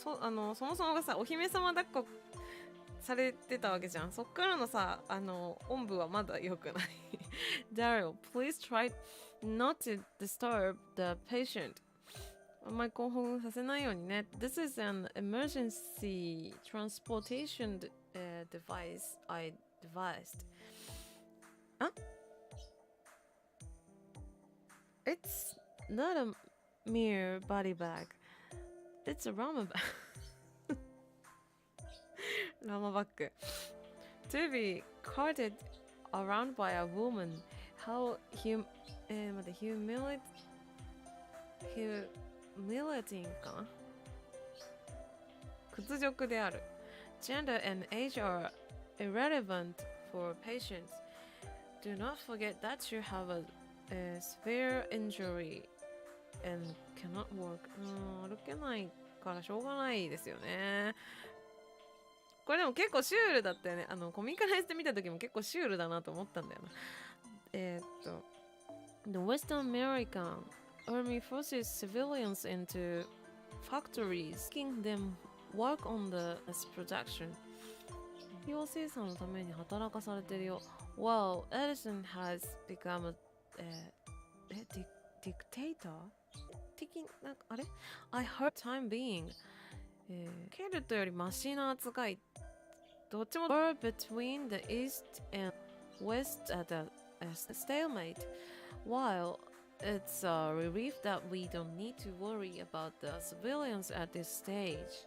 もそもがさ、お姫様抱っこされてたわけじゃん。そっからのさ、おんぶはまだ良くない。Daryl, please try not to disturb the patient. あんまり興奮させないようにね。This is an emergency transportation device I devised. It's not a mere body bag. It's a Rama bag. Rama bag. To be carted around by a woman. How humiliating かな。屈辱である。Gender and age are irrelevant for patients. Do not forget that you have a severe injury and cannot work. 歩けないからしょうがないですよね。これでも結構シュールだったよね。コミカライズで見た時も結構シュールだなと思ったんだよな。The Western American Army forces civilians into factories, making them work on the production. 企業生産のために働かされてるよ。Well, Edison has become a dictator? なんかあれ I heard time being. ケルトよりマシな扱い。どっちも were between the East and West at a stalemate. While it's a relief that we don't need to worry about the civilians at this stage.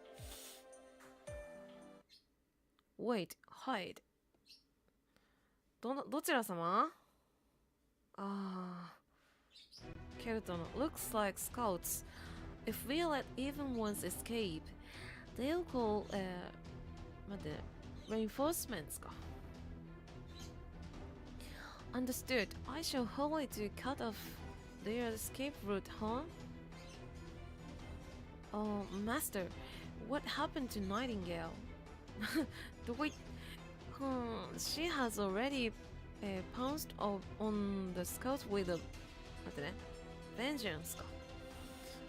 Wait, hide. どちら様？ケルトの looks like scouts. If we let even ones escape, they'll call 待って reinforcements か。Understood. I shall hurry to cut off their escape route, huh? Oh, Master, what happened to Nightingale? どこいShe has already pounced on the scouts with a 待ってね vengeance か。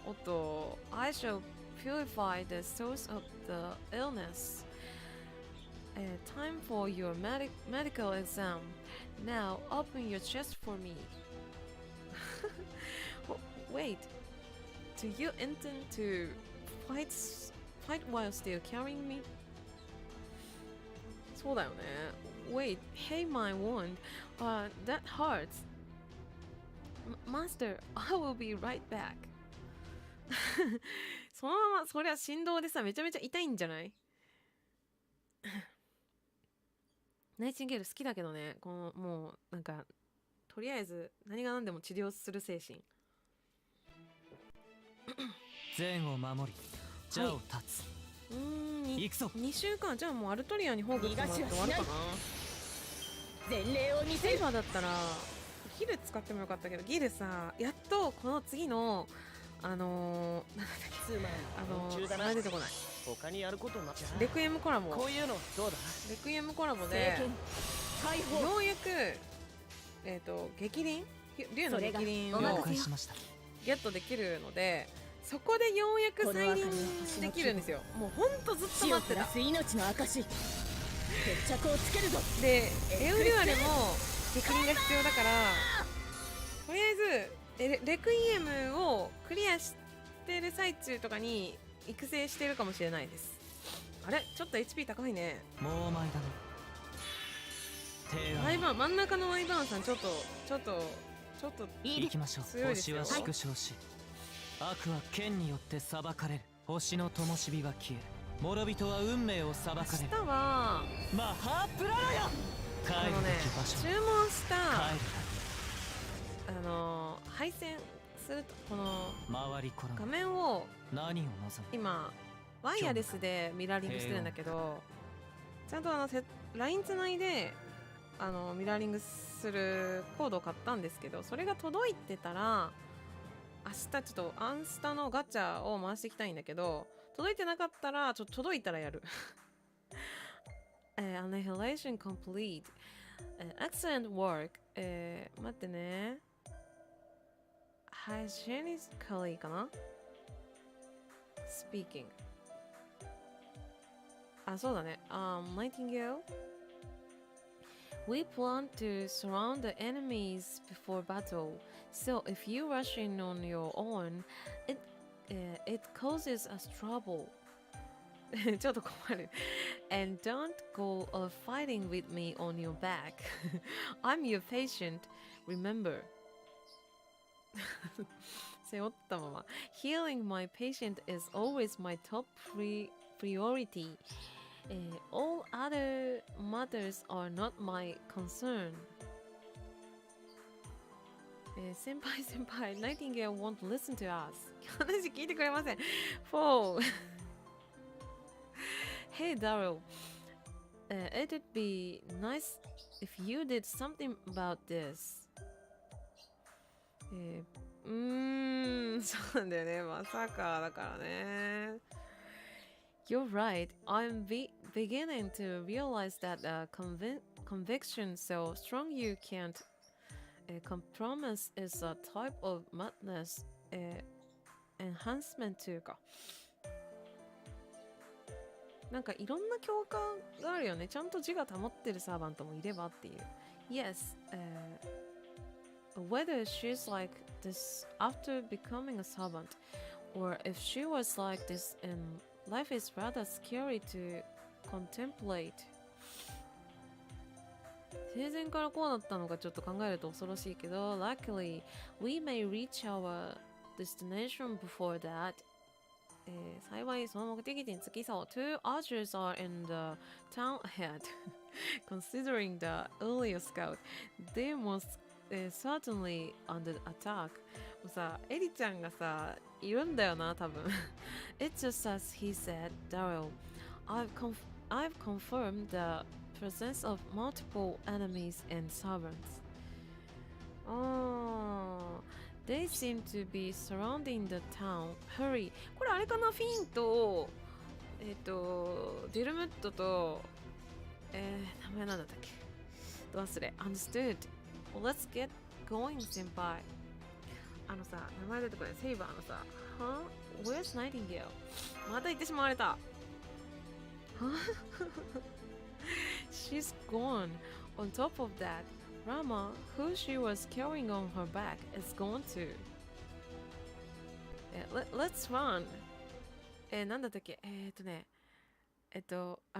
おっと I shall purify the source of the illness. Time for your medical exam. Now open your chest for me. Wait, do you intend to fight while still carrying me? そうだよね。Wait, hey my wound. That hurts. Master, I will be right back. そのままそりゃ振動でさめちゃめちゃ痛いんじゃない？ナイチンゲール好きだけどね、このもうなんかとりあえず何が何でも治療する精神。善を守り、邪を断つ。行くぞ。2週間じゃあもうアルトリアにホーグってもらって終わるかな。前例を見せる。セイバーだったらギル使ってもよかったけど、ギルさやっとこの次のなんだっけ名前出てこない。他にやることなレクイエムコラボ。こういうのどうだ？レクイエムコラボでようやく激鱗竜の激鱗をゲットできるので、そこでようやく再臨できるんですよ。もうほんとずっと待ってた。命の証。決着をつけるぞ。でエウリュアレも激鱗が必要だから、とりあえずレクイエムをクリアしてる最中とかに育成してるかもしれないです。あれちょっと HP 高いね。もうお前だね。ワイバーン真ん中のワイバーンさんちょっと行きましょう。強いですよ。星は縮小し、悪は剣によって裁かれる。星の灯火は消え、諸人は運命を裁かれる。明日はマハープララよ。帰るべき場所。注文した帰配線するとこの回り転が画面を何を望む。今ワイヤレスでミラーリングしてるんだけど、ちゃんとラインつないでミラーリングするコードを買ったんですけど、それが届いてたら明日ちょっとアンスタのガチャを回していきたいんだけど、届いてなかったらちょっと届いたらやる。Annihilation complete. Excellent work. 待ってね。Hygienically かな Speaking. あ、そうだね。Nightingale. We plan to surround the enemies before battle. So if you rush in on your own, it causes us trouble. ちょっと困る。And don't go fighting with me on your back. I'm your patient. Remember. 背負ったまま。Healing my patient is always my top priority. All other matters are not my concern. 先輩、Nightingale won't listen to us. 話聞いてくれません。Four. Hey Daryl, it'd be nice if you did something about this. そうなんだよね。まさかだからね。You're right. I'm beginning to realize that conviction so strong you can't compromise is a type of madness enhancement というか。なんかいろんな教科があるよね。ちゃんと自我保ってるサーバントもいればっていう。Yes, whether she's like this after becoming a servant, or if she was like this in life is rather scary to contemplate. 生前からこうだったのかちょっと考えると恐ろしいけど、Luckily, we may reach our destination before that. 幸いその目的地に着きそう。Two archers are in the town ahead. Considering the earlier scout, they must certainly under attack. もうさ、エリちゃんがさ、いるんだよな、多分。It's just as he said, Daryl. I've confirmed the presence of multiple enemies and servants. They seem to be surrounding the town. Hurry. これあれかな、フィンと、デルムットと、名前なんだったっけ、ど忘れ。Understood. Let's get going, 先輩。あのさ、名前出てこない。セイバーのさ、Huh? Where's Nightingale? また言ってしまわれた。She's gone. On top of that, Rama, who she was carrying on her back, is gone too. Let's run. なんだったっけ、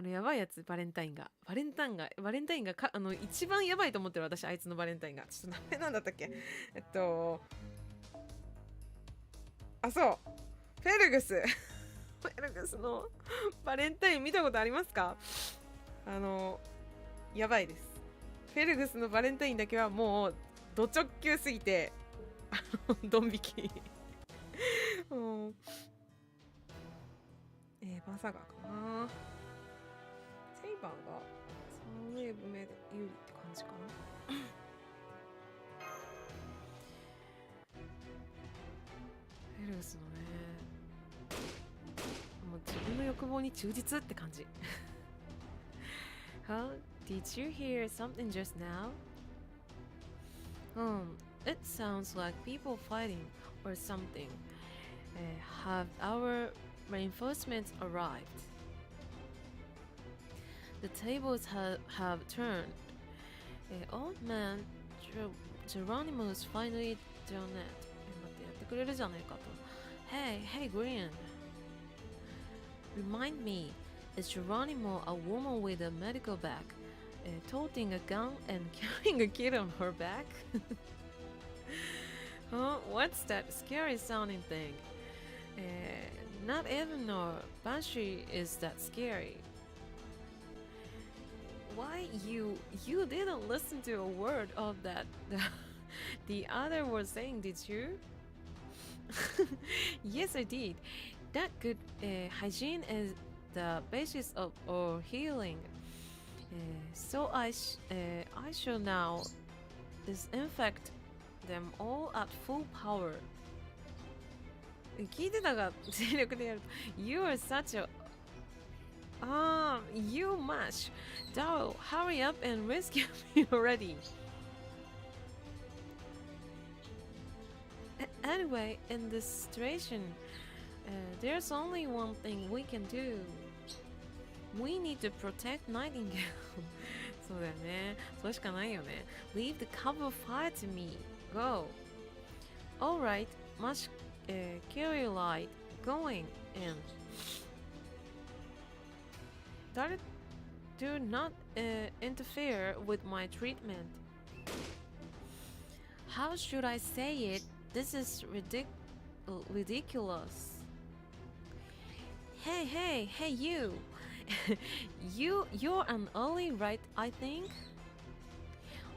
やばいやつ、バレンタインが一番やばいと思ってる私、あいつのバレンタインが。ちょっと名前なんだったっけ、あ、そう、フェルグス。フェルグスのバレンタイン見たことありますか？やばいです。フェルグスのバレンタインだけはもう、ド直球すぎて、ドン引き。バーサガーかな。セイバーが3ウェーブ目で有利って感じかな。フェルグスのね、もう自分の欲望に忠実って感じ。Huh? Did you hear something just now? It sounds like people fighting or something. Have our reinforcements arrived? The tables have turned. Old man Geronimo's finally done it. 待って、やってくれるじゃないかと。Hey, Green. Remind me, is Geronimo a woman with a medical bag, toting a gun and carrying a kid on her back? Huh? What's that scary sounding thing? Not even a banshee is that scary. Why you didn't listen to a word of that the other was saying, did you? Yes, I did. That good hygiene is the basis of our healing. So I shall now disinfect them all at full power. 聞いてたが全力でやると You are such a you mash. Daryl, hurry up and rescue me already. Anyway, in this situation, there's only one thing we can do. We need to protect Nightingale. そうだよね。それしかないよね。Leave the cover fire to me. Go. Alright, much carry light going in. Do not interfere with my treatment. How should I say it? This is ridiculous. Hey, you. You're an early, right? I think.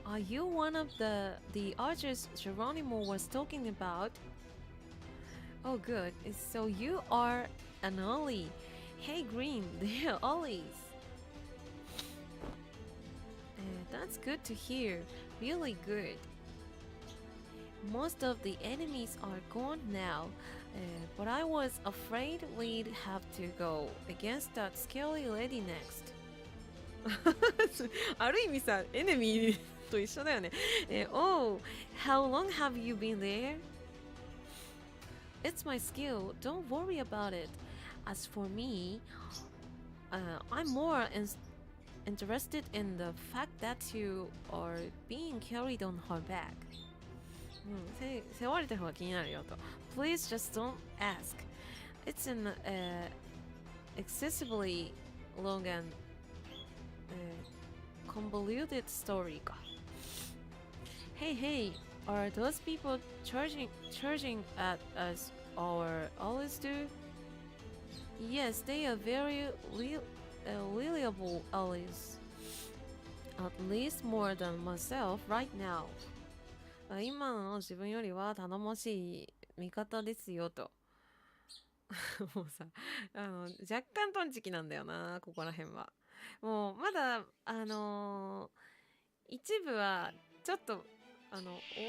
Are you one of the archers Geronimo was talking about? Oh, good. So you are an early. Hey, Green, they're ollies. That's good to hear. Really good. Most of the enemies are gone now, but I was afraid we'd have to go against that scary lady next. ある意味さ、エネミーと一緒だよね。Oh, how long have you been there? It's my skill. Don't worry about it. As for me, I'm more interested in the fact that you are being carried on her back. 背負われてる方が気になるよと。Please just don't ask. It's an excessively long and convoluted story か。Hey, are those people charging at us or always do? Yes, they are very reliable allies. At least more than myself right now. 今の自分よりは頼もしい味方ですよと。もうさ、若干トンチキなんだよな、ここら辺は。もうまだ一部はちょっと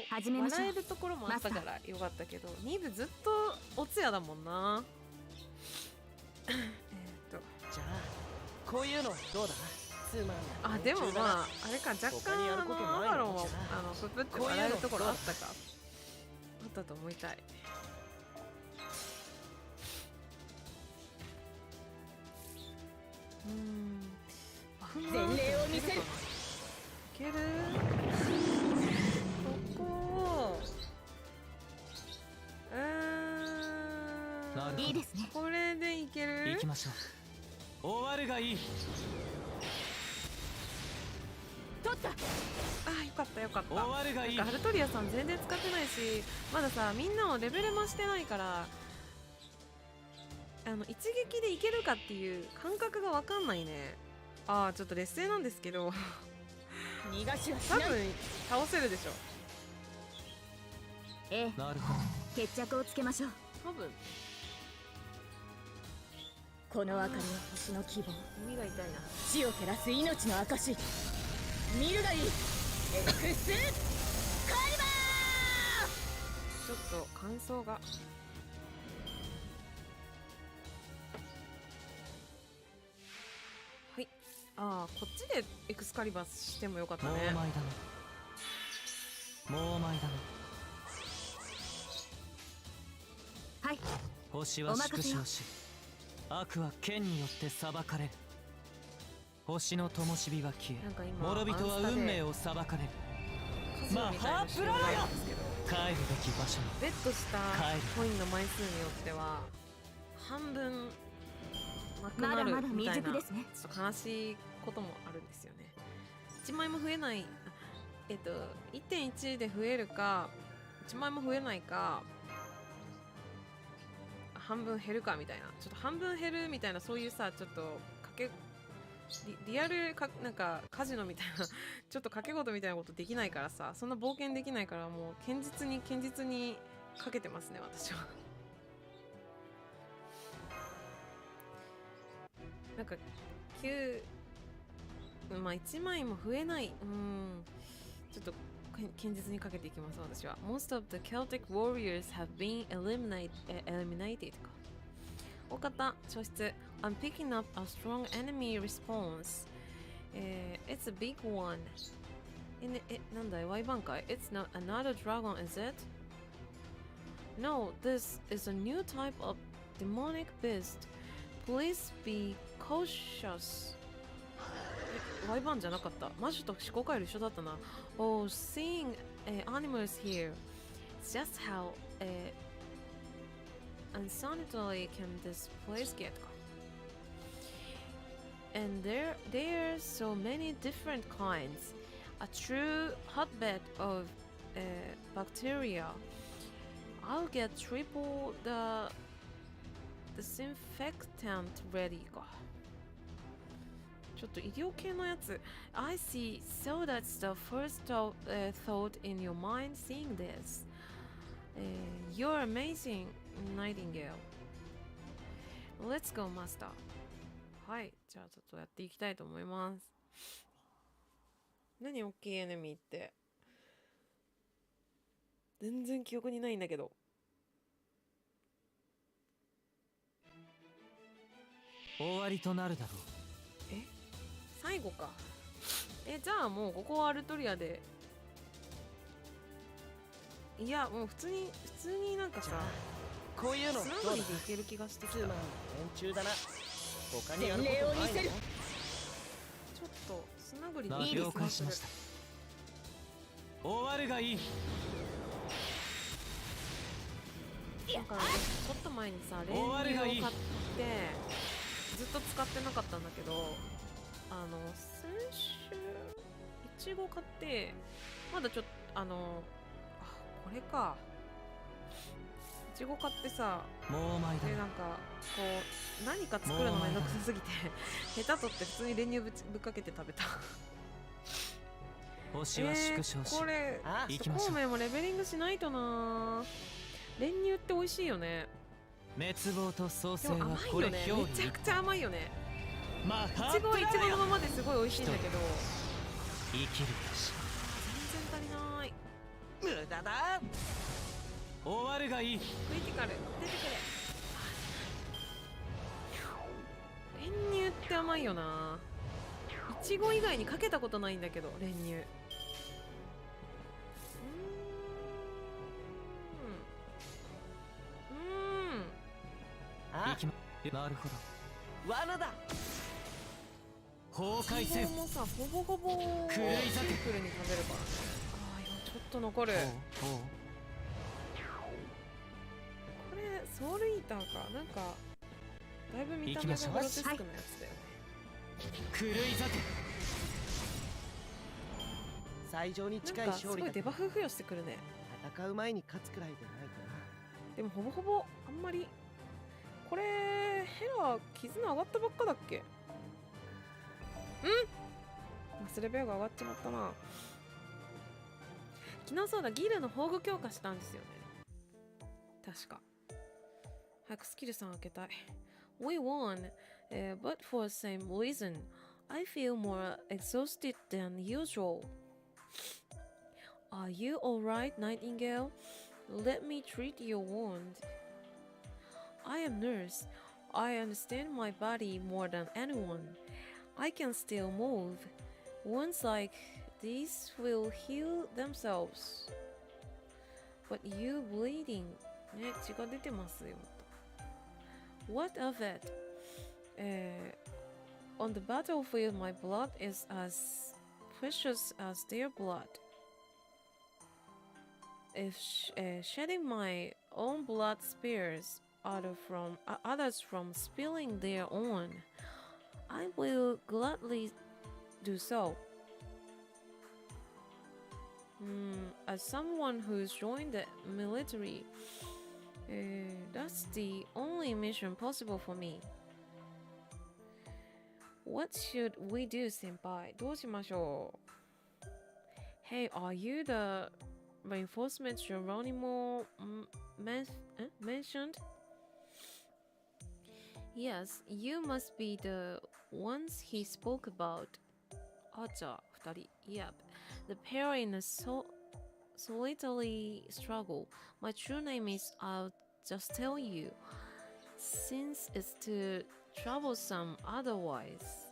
始めましょう。笑えるところもあったからよかったけど、2部ずっとおつやだもんな。じゃあこういうのはどうだ。つまんないあ、でも連中だなまああれか、若他にやること干アないのバロンはじゃあププって笑えるところあったか。あったと思いたい。前例を見せる。いける？ここ。なるほど。いいですね。これでいける？行きましょう。終わるがいい。取った。あ、よかったよかった。終わるがいい。なんかハルトリアさん全然使ってないし、まださみんなをレベル増してないから、一撃でいけるかっていう感覚が分かんないね。ああ、ちょっと劣勢なんですけど逃がしはし多ない。分倒せるでしょ。ええ、なるほど。決着をつけましょう。多分。この明かりは星の希望。耳が痛いな。死を照らす命の証。見るがいい。エクスカイバちょっと感想が。はい。ああ、こっちでエクスカリバーしてもよかったね。もうお前だな。もうお前だな。ー。はい。星は縮小し、悪は剣によって裁かれる。星の灯火は消なんかえ、今諸人は運命を裁かれる。まあハープラーよ。帰るべき場所に。ベットした帰るコインの枚数によっては半分なくなるまだまだみたいな、未熟ですね。ちょっと悲しいこともあるんですよね。1枚も増えない、1.1 で増えるか1枚も増えないか半分減るかみたいな、ちょっと半分減るみたいな、そういうさ、ちょっとリアルか、なんかカジノみたいなちょっと賭け事みたいなことできないからさ、そんな冒険できないから、もう堅実にかけてますね、私は。なんかまあ1枚も増えない、ちょっと堅実にかけていきます、私は。 Most of the Celtic warriors have been eliminated か。お方消失。 I'm picking up a strong enemy response. It's a big one. なんだい、ワイバンかい。 It's not another dragon, is it? No, this is a new type of demonic beast. Please be cautious. ワイバンじゃなかった。魔女と思考回路一緒だったな。Oh, seeing animals here. It's just how unsanitary can this place get. And there are so many different kinds. A true hotbed of bacteria. I'll get triple the disinfectant ready か。ちょっと医療系のやつ。I see. So that's the first thought in your mind seeing this. You're amazing, Nightingale. Let's go, Master. はい。じゃあちょっとやっていきたいと思います。何大きいエネミーって。全然記憶にないんだけど。終わりとなるだろう。最後か。じゃあもうここはアルトリアで。いや、もう普通になんかさ、こういうのスナグリでいける気がしてきた。つまんない連中だな。他にやることないの？前例を見せる。ちょっとスナグリでないいです了解しました。終わるがいい。なんかちょっと前にさ、練終わるがいい乳を買ってずっと使ってなかったんだけど、先週いちご買ってまだちょっとこれか、いちご買ってさ、もうお前だな。でなんかこう何か作るのめんどくさすぎてヘタ取って普通に練乳ぶっかけて食べた。星は縮小し、これ行きましょう。孔明もレベリングしないとな。練乳って美味しいよね。滅亡と創でも生は甘いよね。これ表めちゃくちゃ甘いよね。まあいちごはいちごのままですごい美味しいんだけど、生きるべし。全然足りない。無駄だ。終わるがいい。クリティカル出てくれ。練乳って甘いよな。いちご以外にかけたことないんだけど、練乳。あ行きま、なるほど。罠だ。崩壊せん。もさ、ほぼほぼ狂い酒シンプルに食べるからね。ああ、今ちょっと残る。ほうほう。これソウルイーターか。なんかだいぶ見た目がグロテスクなやつだよね。狂い酒。最上に近いなんかすごい勝利だけどデバフ付与してくるね。戦う前に勝つくらいじゃないかでもほぼほぼあんまり。これヘラ絆上がったばっかだっけ。マスレベルが上がっちまったな。昨日そうだ、ギルの宝具強化したんですよね。確か。早くスキルさん開けたい。We won, but for the same reason. I feel more exhausted than usual. Are you alright, Nightingale? Let me treat your wound. I am nurse. I understand my body more than anyone. I can still move. Wounds like these will heal themselves. But you bleeding. ね、血が出てますよ。What of it? On the battlefield, my blood is as precious as their blood. If shedding my own blood spares others from spilling their own, I will gladly do so. As someone who's joined the military, that's the only mission possible for me. What should we do, senpai? どうしましょう? Hey, are you the reinforcement Geronimo mentioned? Yes, you must be the ones he spoke about. あ、じゃあ、二人。Yep. The pair in a solitary struggle. My true name is, I'll just tell you, since it's too troublesome otherwise.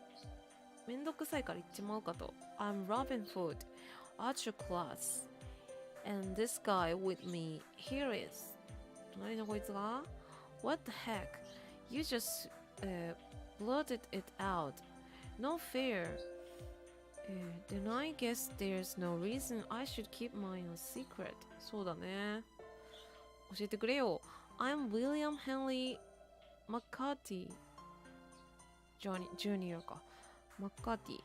めんどくさいから言っちまうかと。I'm Robin Hood, Archer class. And this guy with me, here is. 隣のこいつが What the heck? You just blurted it out. No fair. Then I guess there's no reason I should keep mine a secret. そうだね。教えてくれよ。I'm William Henry McCarthy. Junior か。McCarthy.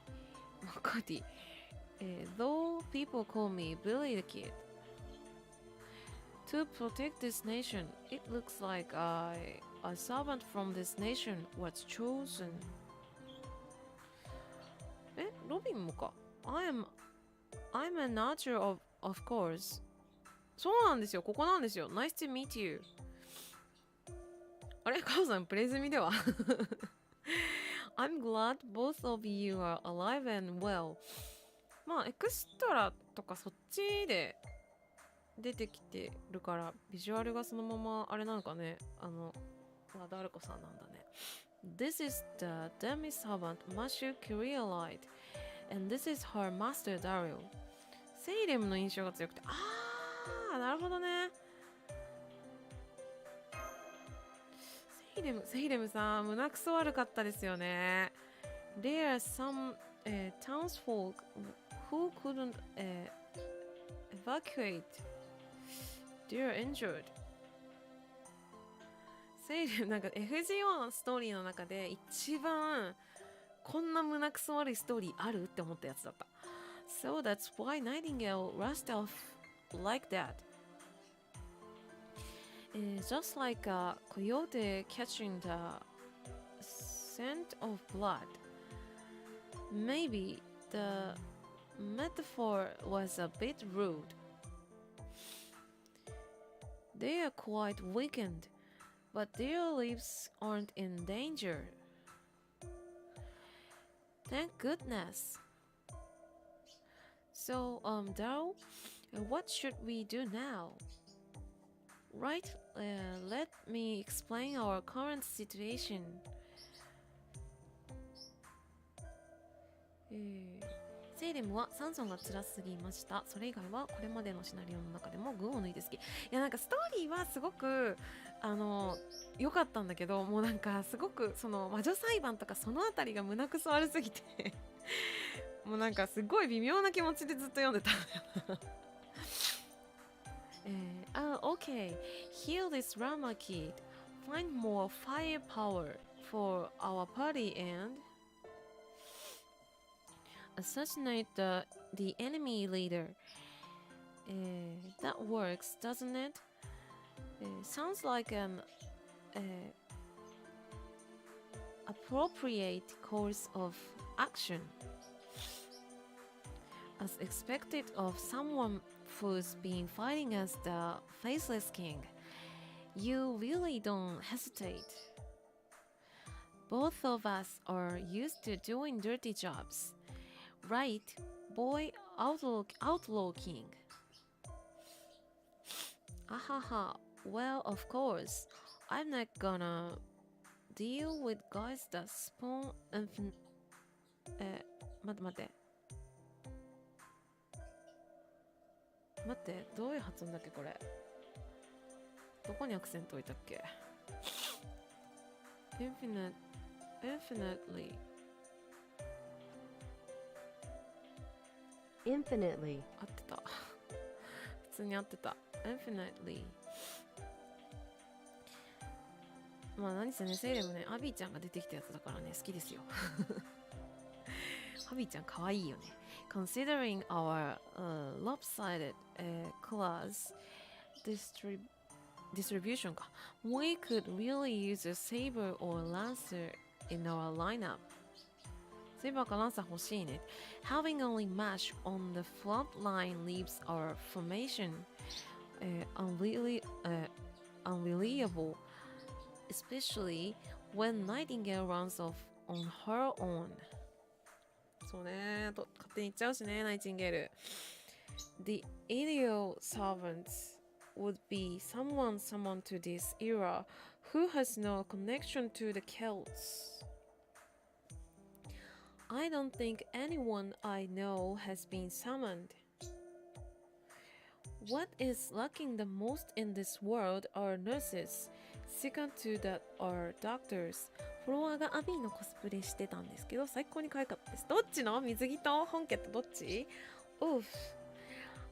Though people call me Billy the Kid. To protect this nation, it looks like a servant from this nation was chosen. ロビンもか。I'm an archer of course. そうなんですよ。ここなんですよ。Nice to meet you. あれカオさんプレイ済みではI'm glad both of you are alive and well. まあエクストラとかそっちで出てきてるからビジュアルがそのままあれなのかね。ダルコさんなんだね。This is the demi-servant Mashu Kyrielite, and this is her master Dario. セイレムの印象が強くて、なるほどね。セイレムさん、胸くそ悪かったですよね。There are some townsfolk who couldn't evacuate. They're injured. セイレムなんか FGO のストーリーの中で一番こんな胸くそ悪いストーリーあるって思ったやつだった。So that's why Nightingale rushed off like that. Just like a coyote catching the scent of blood. Maybe the metaphor was a bit rude. They are quite weakened, but their lives aren't in danger. Thank goodness. So, Dao, what should we do now? Right, let me explain our current situation. セイレムは酸素が辛すぎました。それ以外はこれまでのシナリオの中でも群を抜いて好き。いやなんかストーリーはすごく良かったんだけど、もうなんかすごくその魔女裁判とかそのあたりが胸くそ悪すぎてもうなんかすごい微妙な気持ちでずっと読んでたんだよなokay. Heal this Rama kid. Find more firepower for our party and assassinate the enemy leader. That works, doesn't it? Sounds like an appropriate course of action. As expected of someone who's been fighting as the faceless king, you really don't hesitate. Both of us are used to doing dirty jobs. Right, boy outlaw king. Ahaha, well, of course, I'm not gonna deal with guys that spawn infinite... 待って、どういう発音だっけこれ。どこにアクセント置いたっけ infinitely 合ってた普通に合ってた infinitely まあ何せねセイレムねアビーちゃんが出てきたやつだからね好きですよアビーちゃんかわいいよね Considering our lopsided class distribution か We could really use a saber or lancer in our lineup Saber かランサー欲しいね Having only match on the front line leaves our formation unreliable especially when Nightingale runs off on her own そうねと勝手に言っちゃうしねナイチンゲール The ideal servants would be someone summoned to this era who has no connection to the Celts I don't think anyone I know has been summoned. What is lacking the most in this world are nurses. Second to that are doctors. フォロワーがアビーのコスプレしてたんですけど、最高に可愛かったです。どっちの水着と本家とどっち Oof.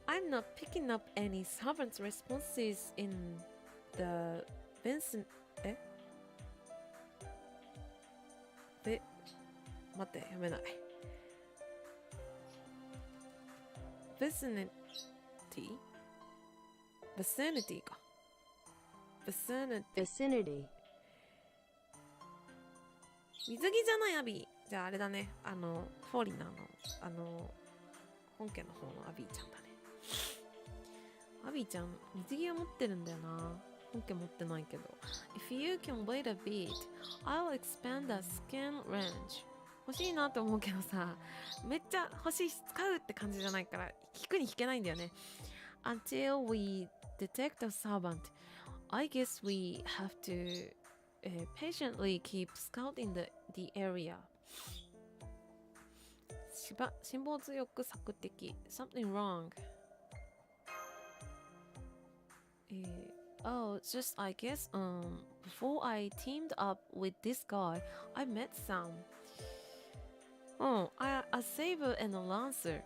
I'm not picking up any servants' responses in the Vincent... 待って読めない vicinity か vicinity 水着じゃないアビーじゃああれだねフォーリナーの本家の方のアビーちゃんだねアビーちゃん水着を持ってるんだよな本家持ってないけど If you can wait a bit I'll expand the skin range欲しいなと思うけどさめっちゃ欲しい使うって感じじゃないから引くに引けないんだよね Until we detect a servant I guess we have to patiently keep scouting the area 辛抱強く索敵 Something wrong Oh, just I guess before I teamed up with this guy I met some Oh, a saber and a lancer.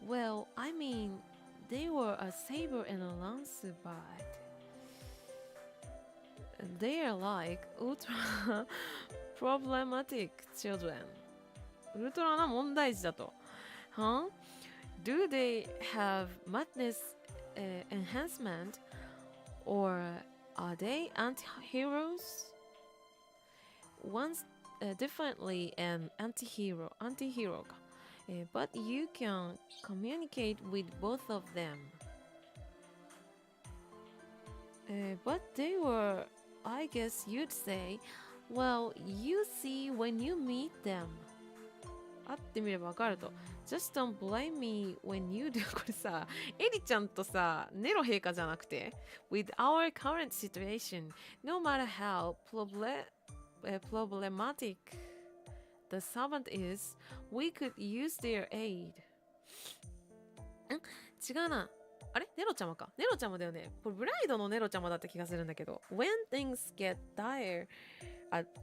Well, I mean, they were a saber and a lancer, but they are like ultra problematic children. ウルトラな問題児だと。Huh? Do they have madness enhancement? Or are they anti-heroes? One's definitely an anti-hero か、But you can communicate with both of them. But they were, I guess you'd say, well, you see when you meet them. 会ってみればわかると。Just don't blame me when you do. これさ、エリちゃんとさ、ネロ陛下じゃなくて With our current situation, no matter how problematic the servant is, we could use their aid. 違うな。あれネロちゃまか。ネロちゃまだよね。これブライドのネロちゃまだった気がするんだけど。When things get dire,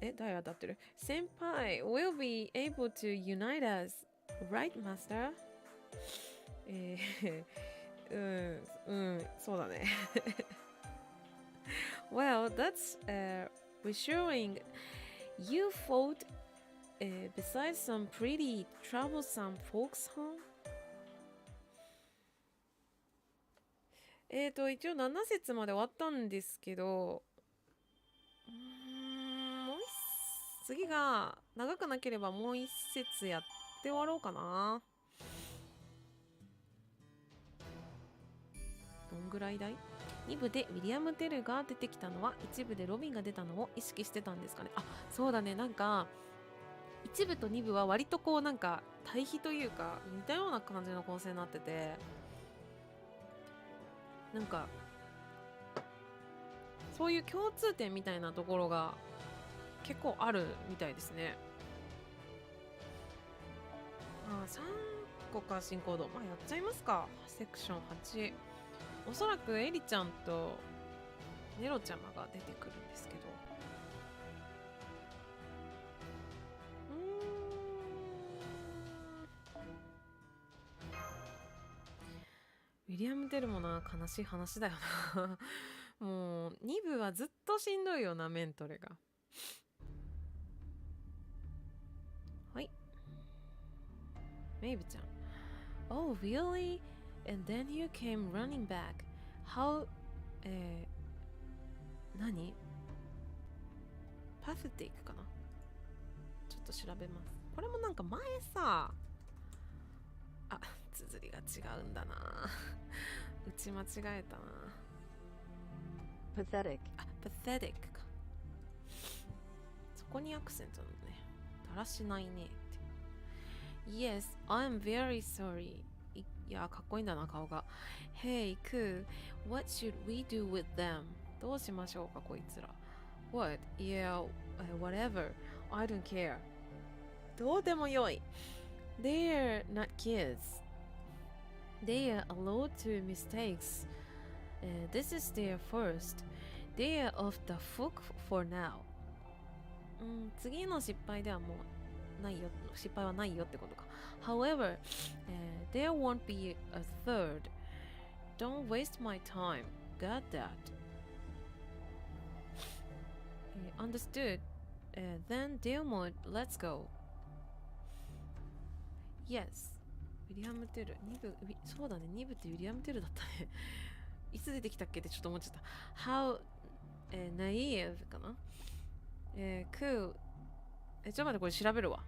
dire だってる。先輩 will be able to unite us, right, master? そうだね。Well, that's reassuring. You fought besides some pretty troublesome folks, huh? 一応7節まで終わったんですけど、もう次が長くなければもう1節やって終わろうかな。どんぐらいだい ?2 部でウィリアム・テルが出てきたのは1部でロビンが出たのを意識してたんですかね。あ、そうだね。なんか1部と2部は割とこうなんか対比というか似たような感じの構成になってて、なんかそういう共通点みたいなところが結構あるみたいですね。3個か進行度、やっちゃいますか。セクション8、おそらくエリちゃんとネロちゃまが出てくるんですけど、ウィリアム・テルもな、悲しい話だよな。もう2部はずっとしんどいよな、メントレが。はい。メイブちゃん。Oh, really? And then you came running back. How, 何 ?pathetic かな。ちょっと調べます。これもなんか前さ、綴りが違うんだな。打ち間違えたな。Pathetic. pathetic か。そこにアクセントなのね。だらしないねって。Yes, I'm very sorry. いや、かっこいいんだな、顔が。Hey, cool. What should we do with them? どうしましょうか、こいつら。What? Yeah, whatever. I don't care. どうでもよい。They're not kids.They are allowed to mistakes. This is their first. They are off the hook for now. 次の失敗ではもうないよ。失敗はないよってことか。However, there won't be a third. Don't waste my time. Got that? Understood. Then Dilmod, let's go. Yes.ウィリアム・テル2部、そうだね、2部ってウィリアム・テルだったね。いつ出てきたっけってちょっと思っちゃった。How、naive かな。cool。ちょっと待って、これ調べるわ。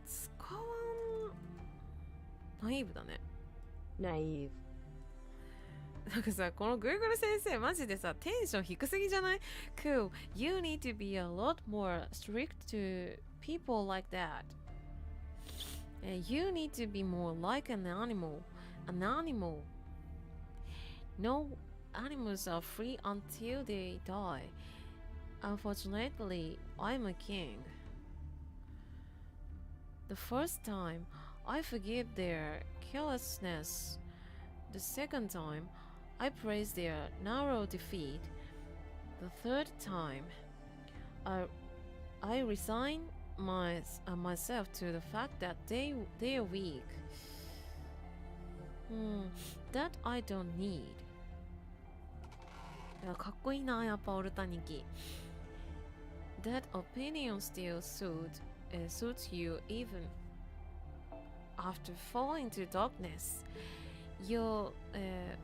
使わん。ナイーブだね。Naive. なんかさ、この Google 先生マジでさ、テンション低すぎじゃない？ Cool. You need to be a lot more strict to people like that.You need to be more like an animal. An animal. No animals are free until they die. Unfortunately, I'm a king. The first time, I forgive their carelessness. The second time, I praise their narrow defeat. The third time, I resign myself to the fact that they are weak. That I don't need. いや、かっこいいな、やっぱオルタニキ。That opinion still suits you even after falling to darkness. Your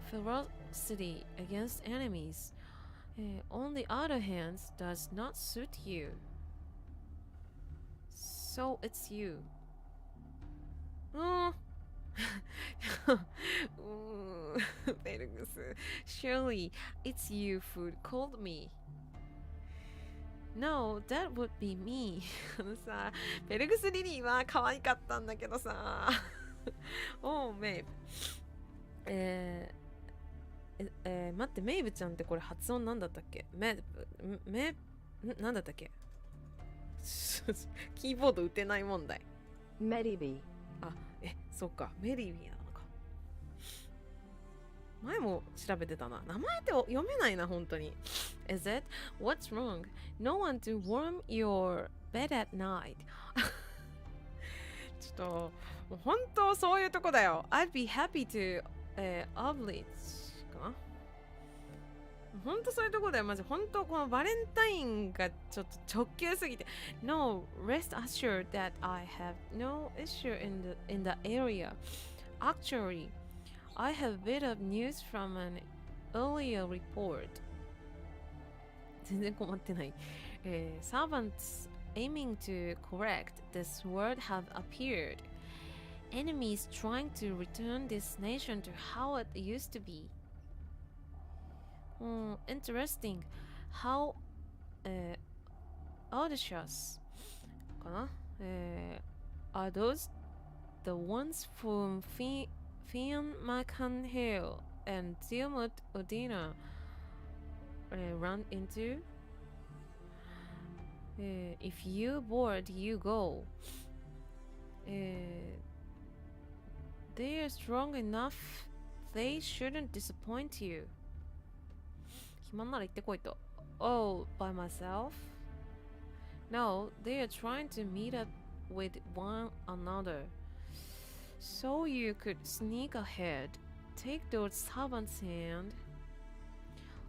ferocity against enemies, on the other hand, does not suit you.So it's you. ベルグス Surely it's you who called me. No, that would be me. さ、ベルグスリリーは可愛かったんだけどさ。Oh, Maeve. 待って、メイブちゃんってこれ発音なんだったっけ？なんだったっけ？キーボード打てない問題。メリビ。あ、そっか、メリビーなのか。前も調べてたな。名前って読めないな、本当に。Is it? What's wrong? No one to warm your bed at night. ちょっと、もう本当そういうとこだよ。I'd be happy to oblige かな。本当そういうとこだよ。マジ本当このバレンタインがちょっと直球すぎて。No, rest assured that I have no issue in the area. Actually, I have a bit of news from an earlier report. 全然困ってない。Servants aiming to correct this word have appeared. Enemies trying to return this nation to how it used to be. Interesting. How audacious かな、are those the ones from Fian McCanhill and Diarmuid Udina run into? If you board, you go. They are strong enough. They shouldn't disappoint you. 暇なら行ってこいと。Oh, by myself? No, they are trying to meet up with one another. So you could sneak ahead, take those servants' hand.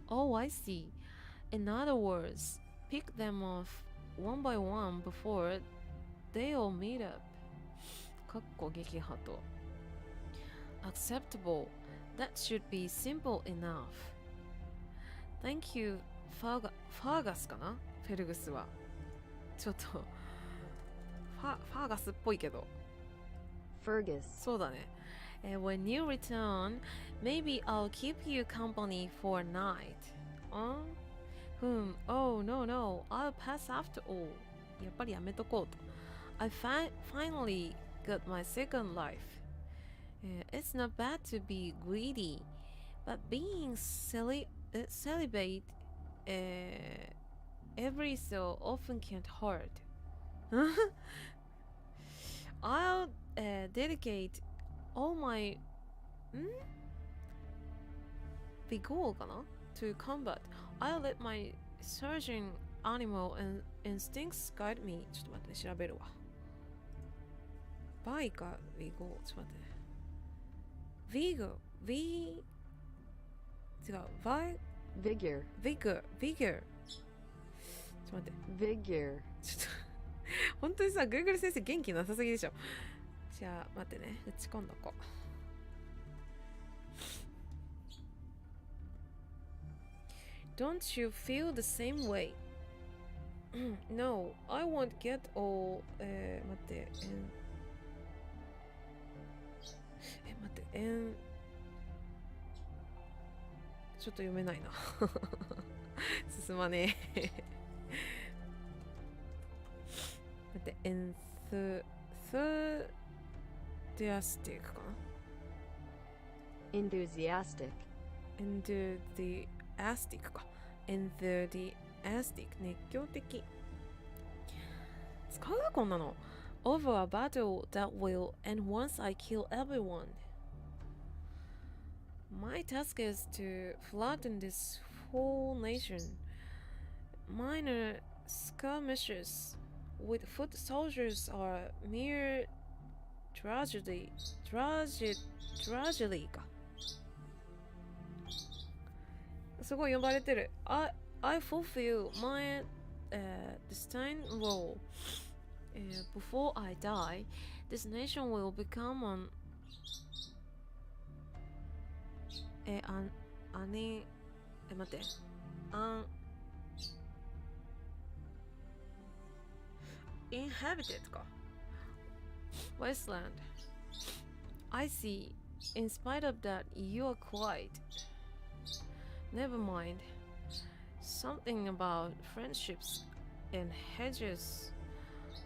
Oh, I see. In other words, pick them off one by one before they all meet up. かっこ撃破と。Acceptable. That should be simple enough. Thank you, ファーガスかな？フェルグスは。ちょっとファーガスっぽいけど。Fergus. そうだね。When you return, maybe I'll keep you company for a night. Oh, no, I'll pass after all. やっぱりやめとこうと。I finally got my second life. It's not bad to be greedy, but being celibate every so often can't hurt. I'll dedicate all my vigor かな to combat. I'll let my surging animal and instincts guide me. ちょっと待って、調べるわ。バイかvigor ちょっと待って。Vigor 違う。Vigor ちょっと待って。Vigor. ちょっと本当にさ、Google 先生元気なさすぎでしょ。じゃあ待ってね、打ち込んどこう。Don't you feel the same way? No, I won't get all 待ってちょっと読めないな進まねえ待って、enthusiastic かな Enthusiastic. enthusiastic か enthusiastic 熱狂的使うこんなの over a battle that will end once I kill everyone. My task is to flatten this whole nation. Minor skirmishes with foot soldiers are mere tragedy かすごい呼ばれてる I fulfill my destined role. Before I die, this nation will become an inhabited か wasteland I see. In spite of that, you are quiet. Never mind. Something about friendships and hedges.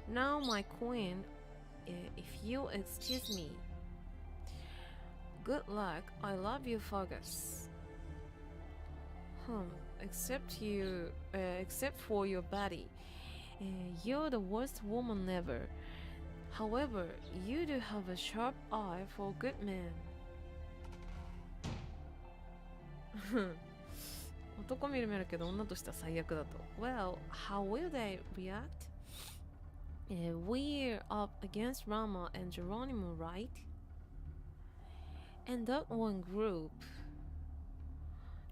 Now, my queen, if you excuse me. Good luck. I love you, Fergus. Except for your body. You're the worst woman ever. However, you do have a sharp eye for good men. 男見る目あるけど女としては最悪だと。Well, how will they react? We're up against Rama and Geronimo, right? And that one group.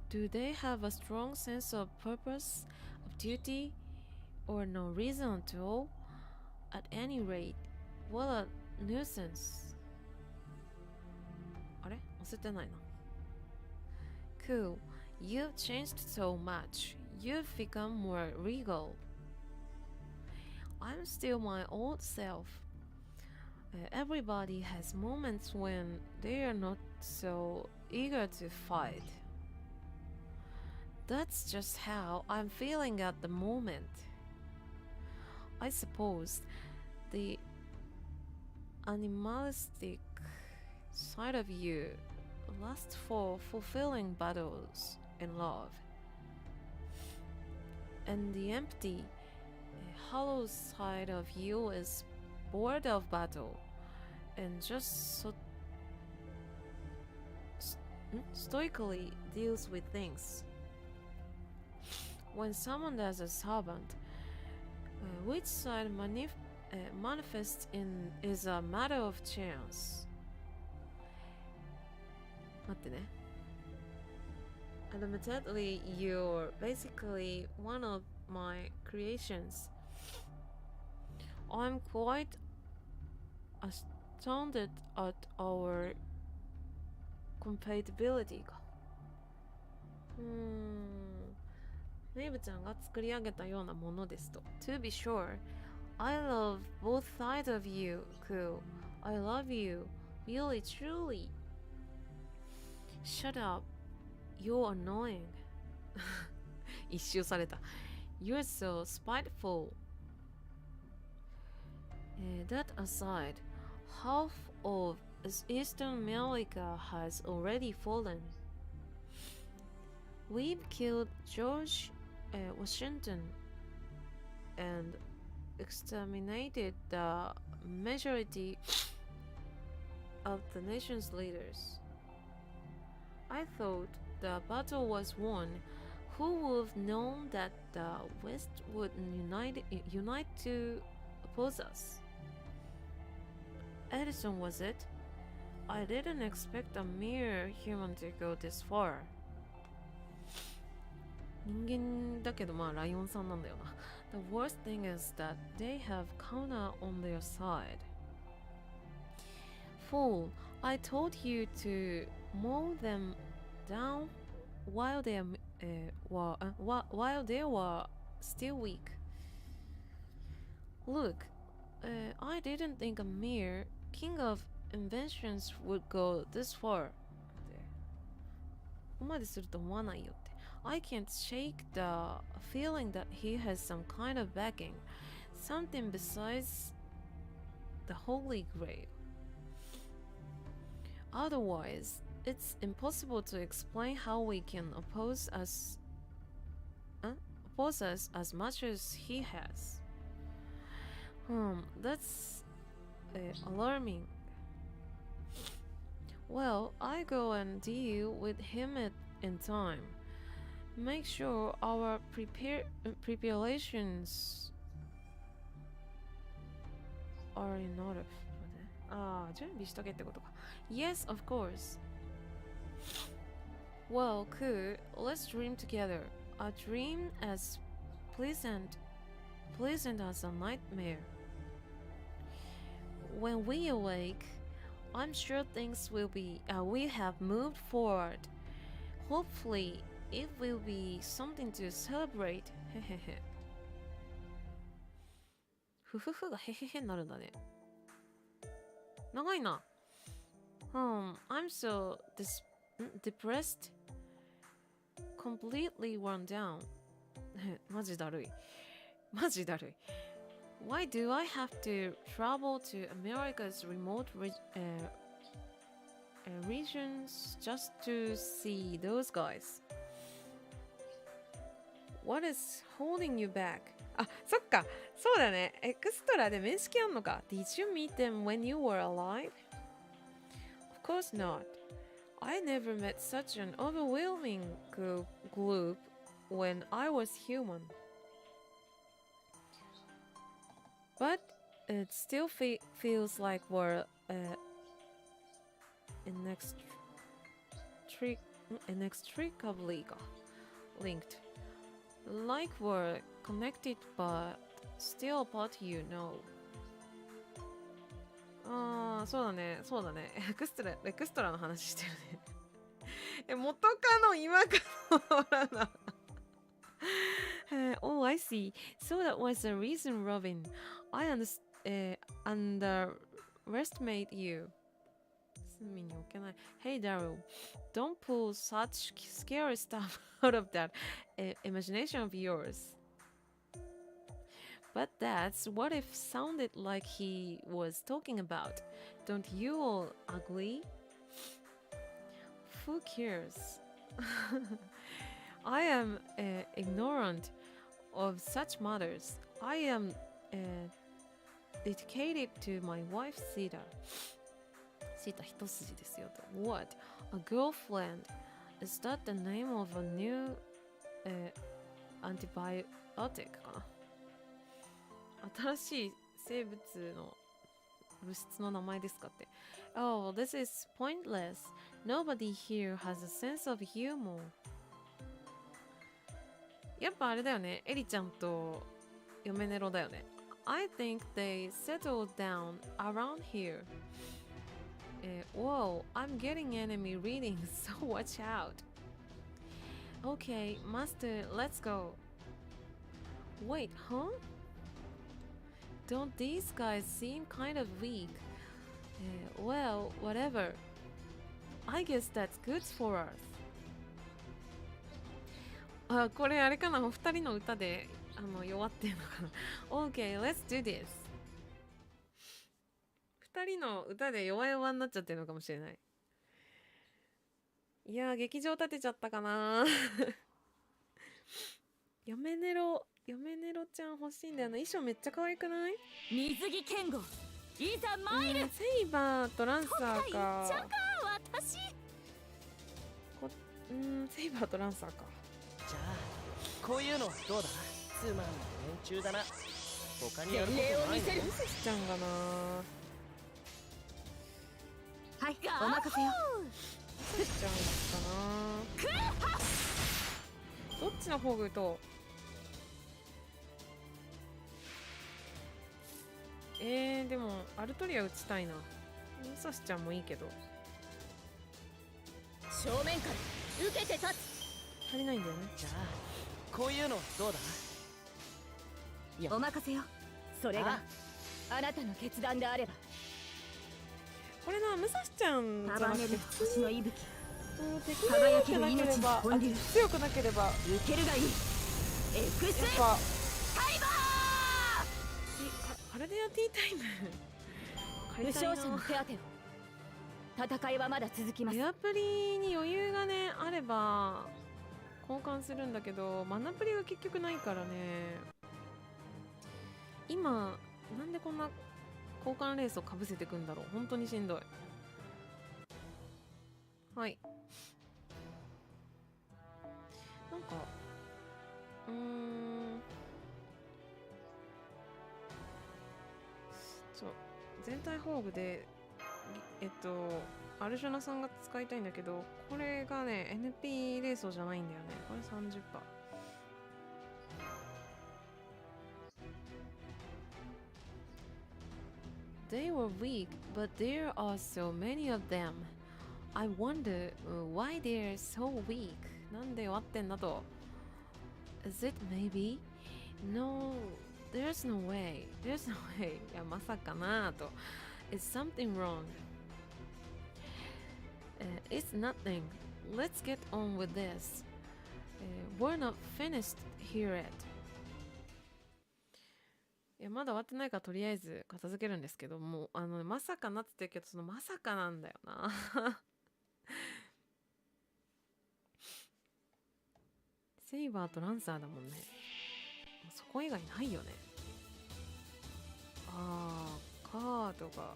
Do they have a strong sense of purpose, of duty, or no reason at all? At any rate, what a nuisance. あれ忘れてないな。Cool. You've changed so much. You've become more regal. I'm still my old self. Everybody has moments when they are not so eager to fight. That's just how I'm feeling at the moment. I suppose the animalistic side of you lusts for fulfilling battles and love, and the empty, hollow side of you is bored of battle and just stoically deals with things. When someone does a servant, which side manifests in is a matter of chance. 待ってね。Admittedly, you're basically one of my creations. I'm quite astounded at our compatibility か。メイブちゃんが作り上げたようなものですと。To be sure, I love both sides of you, Cool. I love you, really, truly. Shut up. You're annoying. 一周された。You're so spiteful. That aside, half of Eastern America has already fallen. We've killed George Washington and exterminated the majority of the nation's leaders. I thought the battle was won. Who would have known that the West would unite to oppose us? Edison, was it? I didn't expect a mere human to go this far. 人間だけどまあライオンさんなんだよな。The worst thing is that they have Kauna on their side. Fool, I told you to mow them down while they were still weak. Look, I didn't think a mere king of inventions would go this far. ここまですると思わないよって。I can't shake the feeling that he has some kind of backing, something besides the Holy Grail. Otherwise, it's impossible to explain how we can oppose us as much as he has. That's alarming. Well, I go and deal with him in time. Make sure our preparations are in order. 準備しとけってことか。Yes, of course. Well, cool. Let's dream together. A dream as pleasant as a nightmare. When we awake, I'm sure things will we have moved forward. Hopefully, it will be something to celebrate. へへへ。ふふふがへへへになるんだね。長いな。I'm so depressed, completely worn down. マジだるい。マジだるい。Why do I have to travel to America's remote regions just to see those guys? What is holding you back? あ、そっか。そうだね。エクストラで面識あんのか。Did you meet them when you were alive? Of course not. I never met such an overwhelming group when I was human. But it still feels like we're inextricably linked. Like we're connected but still apart, you know. ああ、そうだね、そうだね。エクストラの話してるね。元カノ今からな。Oh, I see. So that was the reason, Robin. I underestimate you. 隅に置けない。Hey, Daryl, don't pull such scary stuff out of that imagination of yours. But that's what it sounded like he was talking about. Don't you all agree? Who cares? I am ignorant of such matters. I am dedicated to my wife, Sita. Sita 一筋ですよと。What? A girlfriend? Is that the name of a new antibiotic かな？新しい生物の物質の名前ですかって。Oh, this is pointless. Nobody here has a sense of humor. やっぱあれだよね。エリちゃんと嫁ネロだよね。I think they settled down around here. Whoa, I'm getting enemy readings, so watch out. Okay, Master, let's go. Wait, huh? Don't these guys seem kind of weak? Well, whatever. I guess that's good for us. あ、これあれかな、お二人の歌で弱ってんのかな。Okay, let's do this. 二人の歌で弱々になっちゃってるのかもしれない。いやー、劇場立てちゃったかな。嫁ネロちゃん欲しいんだよな。衣装めっちゃ可愛くない？水着剣豪いざ参る。セイバーとランサーか。私。セイバーとランサーか。じゃあこういうのはどうだ？つまんない連中だな。他にやることないの？ミセスちゃんがな。はい、お任せよ。ミセスちゃんかな。どっちの方がと？でもアルトリア打ちたいな。ミサスちゃんもいいけど。正面から受けて立つ。足りないんだよね。じゃあこういうのはどうだ？お任せよ。それがあなたの決断であれば。これな、ムサシちゃんじゃなくて星の息吹。輝ける命の本流。強くなければ受けるがいい。エクスやっぱタイバカルデアティータイムー。負傷者の手当てを。戦いはまだ続きます。エアプリに余裕がねあれば交換するんだけど、マナプリが結局ないからね。今なんでこんな交換レースをかぶせてくんだろう。本当にしんどい。はい。なんか全体宝具でアルジュナさんが使いたいんだけど、これがね NP レーソーじゃないんだよね。これ 30%。They were weak, but there are so many of them. I wonder why they're so weak. なんで終わってんだと。Is it maybe? No, there's no way. There's no way. いや、まさかなと。Is something wrong? It's nothing. Let's get on with this. We're not finished here yet. いやまだ終わってないからとりあえず片付けるんですけども、まさかなって言ってるけど、そのまさかなんだよな。セイバーとランサーだもんね。そこ以外ないよね。カードが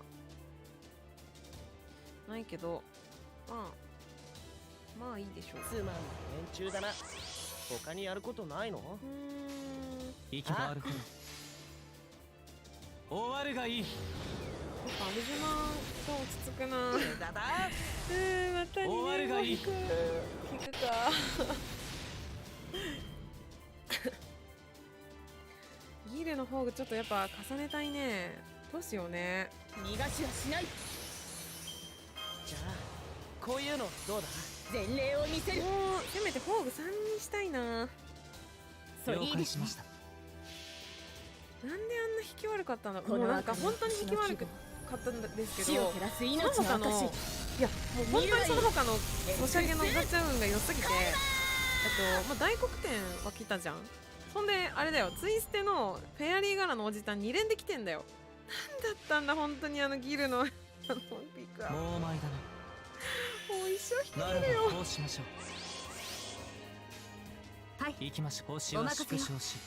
ないけど、まあいいでしょう。つまんない連中だな。他にやることないの？息があるほど終わるがいい。やっぱアルジュマが落ち着くな。だだまた終わるがいい。引くか。ギルの方がちょっとやっぱ重ねたいね。どうしようね。逃がしはしない。じゃあこういうのどうだ？前例を見せる。もうせめてフォーグ3にしたいな。それい了いですね解しました。なんであんな引き悪かったんだろう。このもうなんか本当に引き悪かったんですけど、死を減らす命その他の、の証。いやもう本当にその他のソシャゲのガチャ運が良すぎて、大黒天は来たじゃん。そんであれだよ、ツイステのフェアリー柄のおじたん2連で来てんだよ。なんだったんだ本当にギルのピクアップ。もう前だね。もう一生引きなるずるよ。ほど、こうしましょう。はい行きましょう。星は縮小し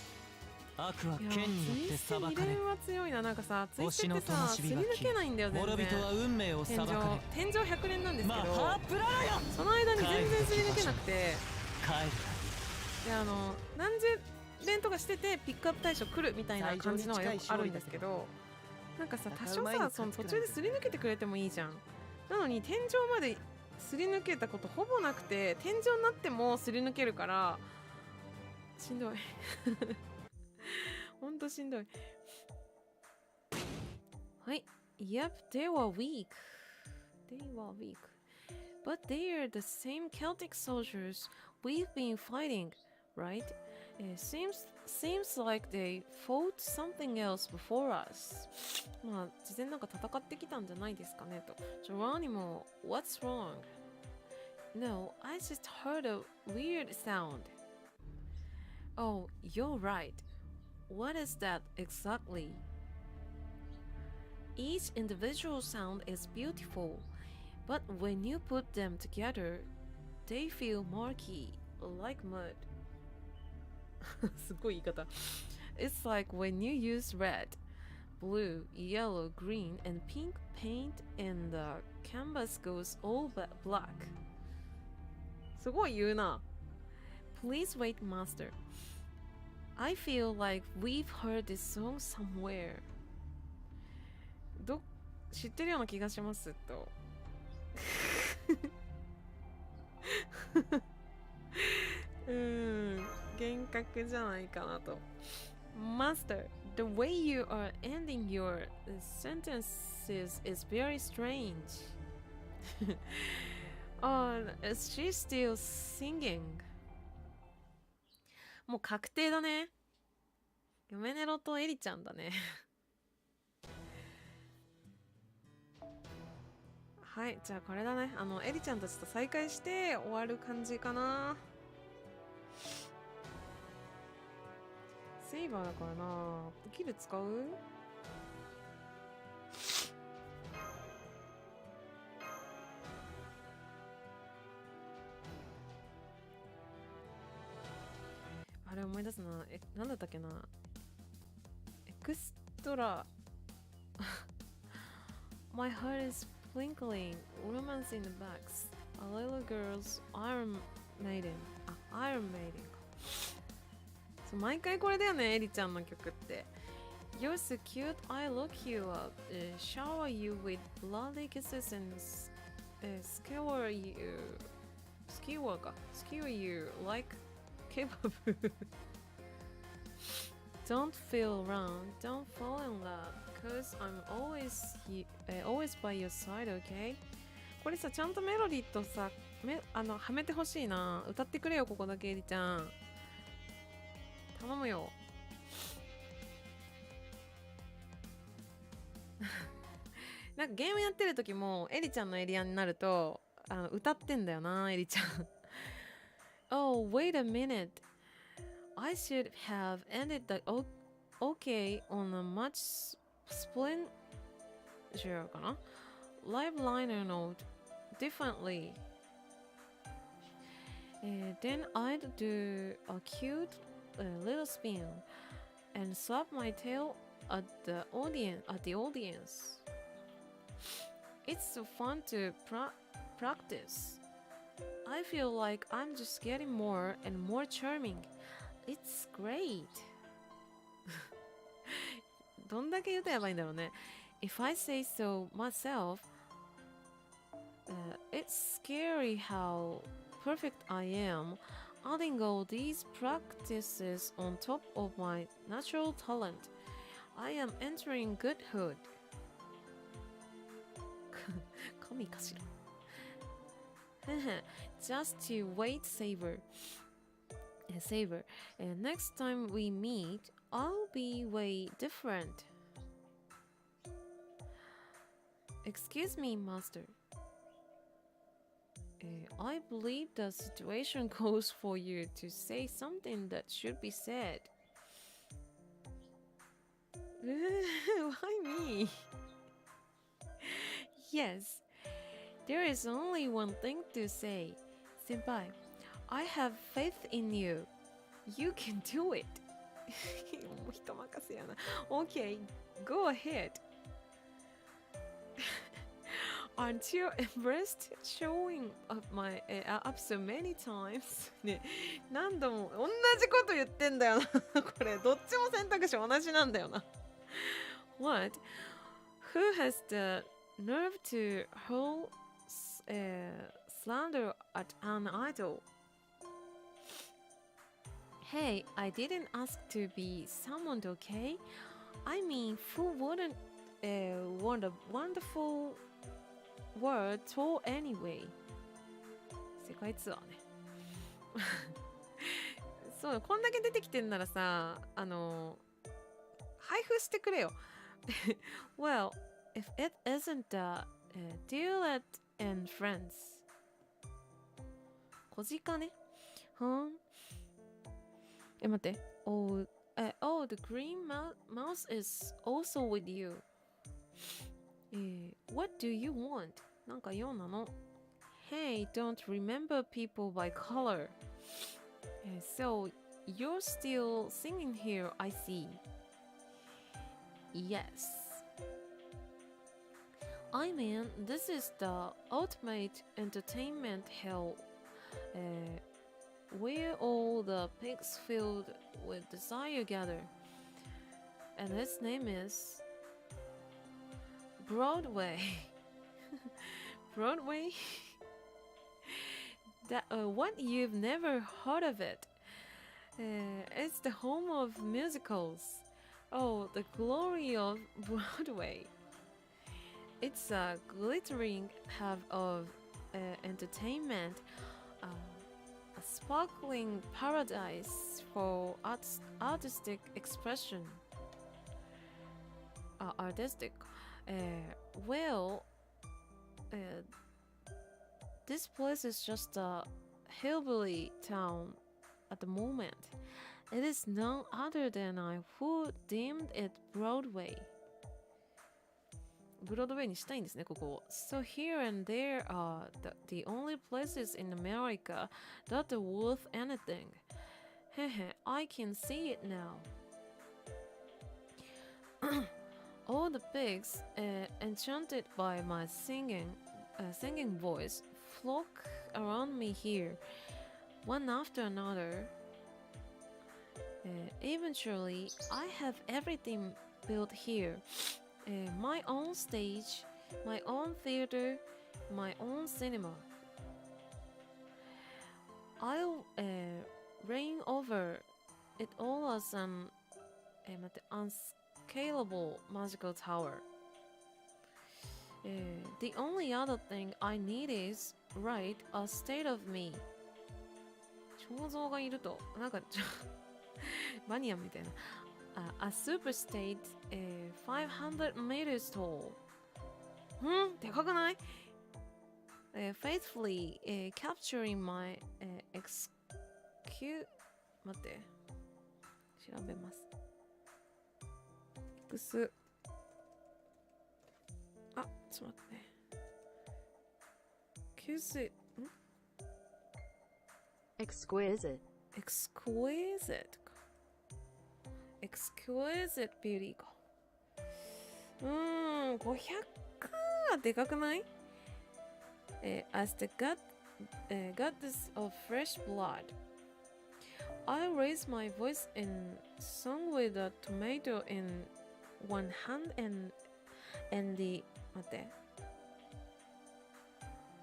悪は剣によって裁かれツイステ2連は強いな。なんかさ、ツイステってさ、すり抜星の灯火がけないんだよ全然。諸人は運命を裁かれる。天井100連なんですけど、ハープララよ。その間に全然すり抜けなくて、帰る。で何十連とかしててピックアップ対象来るみたいな感じのはよくあるんですけど、なんかさ多少さその途中ですり抜けてくれてもいいじゃん。なのに天井まですり抜けたことほぼなくて、天井になってもすり抜けるからしんどい。ほんとしんどい。はい。Yep, they were weak. They were weak. But they are the same Celtic soldiers we've been fighting, right? Seems like they fought something else before us. まあ、事前なんか戦ってきたんじゃないですかねと。Geronimo, what's wrong? No, I just heard a weird sound. Oh, you're right. What is that exactly? Each individual sound is beautiful, but when you put them together, they feel murky, like mud. すごい言い方。It's like when you use red, blue, yellow, green, and pink paint and the canvas goes all black. すごい言うな。Please wait, master. I feel like we've heard this song somewhere. 知ってるような気がしますと。幻覚じゃないかなと。Master, the way you are ending your sentences is very strange. Oh, is she still singing? もう確定だね。ヨメネロとエリちゃんだね。はい、じゃあこれだね。エリちゃんたちと再会して終わる感じかな。セイバーだからな。キル使う？あれ思い出すな。なんだったっけな。エクストラ。My heart is twinkling, romance in the backs. A little girl's Iron Maiden. Iron Maiden. そう毎回これだよね、エリちゃんの曲って。You're so cute, I look you up, shower you with bloody kisses and skewer you like kebab. Don't feel wrong, don't fall in love, cause I'm always by your side, okay? これさ、ちゃんとメロディーとさ、はめてほしいな。歌ってくれよ、ここだけ、エリちゃん。頼むよ。なんかゲームやってる時もエリちゃんのエリアになると歌ってんだよなエリちゃん。Oh, wait a minute. I should have ended the okay on a much splinter かな live liner note differently. Then I'd do a cute little spin and slap my tail at the audience. It's so fun to practice. I feel like I'm just getting more and more charming. It's great. どんだけ言うとやばいんだろうね。If I say so myself, it's scary how perfect I am, adding all these practices on top of my natural talent. I am entering goodhood. 神かしら。Just to wait, Saber. Next time we meet, I'll be way different. Excuse me, Master. I believe the situation calls for you to say something that should be said. Why me? Yes, there is only one thing to say. Senpai, I have faith in you. You can do it. もう人任せやな。Okay, go ahead. Aren't you embarrassed showing up up so many times? ね、何度も同じこと言ってんだよな。これどっちも選択肢同じなんだよな。What? Who has the nerve to hurl slander at an idol? Hey, I didn't ask to be summoned, okay? I mean, who wouldn't want a wonderful word told anyway? 世界ツアーね。そう、こんだけ出てきてんならさ、配布してくれよ。Well, if it isn't a duet and friends. 小鹿ね。待って。Oh, the green mouse is also with you. What do you want? なんか用なの Hey, don't remember people by color. So, you're still singing here, I see. Yes. I mean, this is the ultimate entertainment hell. Where all the pigs filled with desire gather. And its name is Broadway. Broadway? What? You've never heard of it? It's the home of musicals. Oh, the glory of Broadway. It's a glittering hub of entertainment. A sparkling paradise for artistic expression. This place is just a hillbilly town at the moment. It is none other than I who deemed it Broadway. ブロードウェイにしたいんですね、ここ。So here and there are the only places in America that are worth anything. I can see it now. All the pigs, enchanted by my singing voice, flock around me here, one after another. Eventually, I have everything built here. My own stage, my own theater, my own cinema. I'll reign over it all as an unscalable magical tower. The only other thing I need is, right, a state of me. 肖像がいると、なんかバニヤンみたいな。A super state, 500 meters tall. でかくない faithfully capturing my 待って調べます。あ、ちょっと待ってね。exquisite, exquisite か。exquisite beauty か。500はでかくない？ as the goddess of fresh blood, I raise my voice in song with a tomato in one hand and the 待って。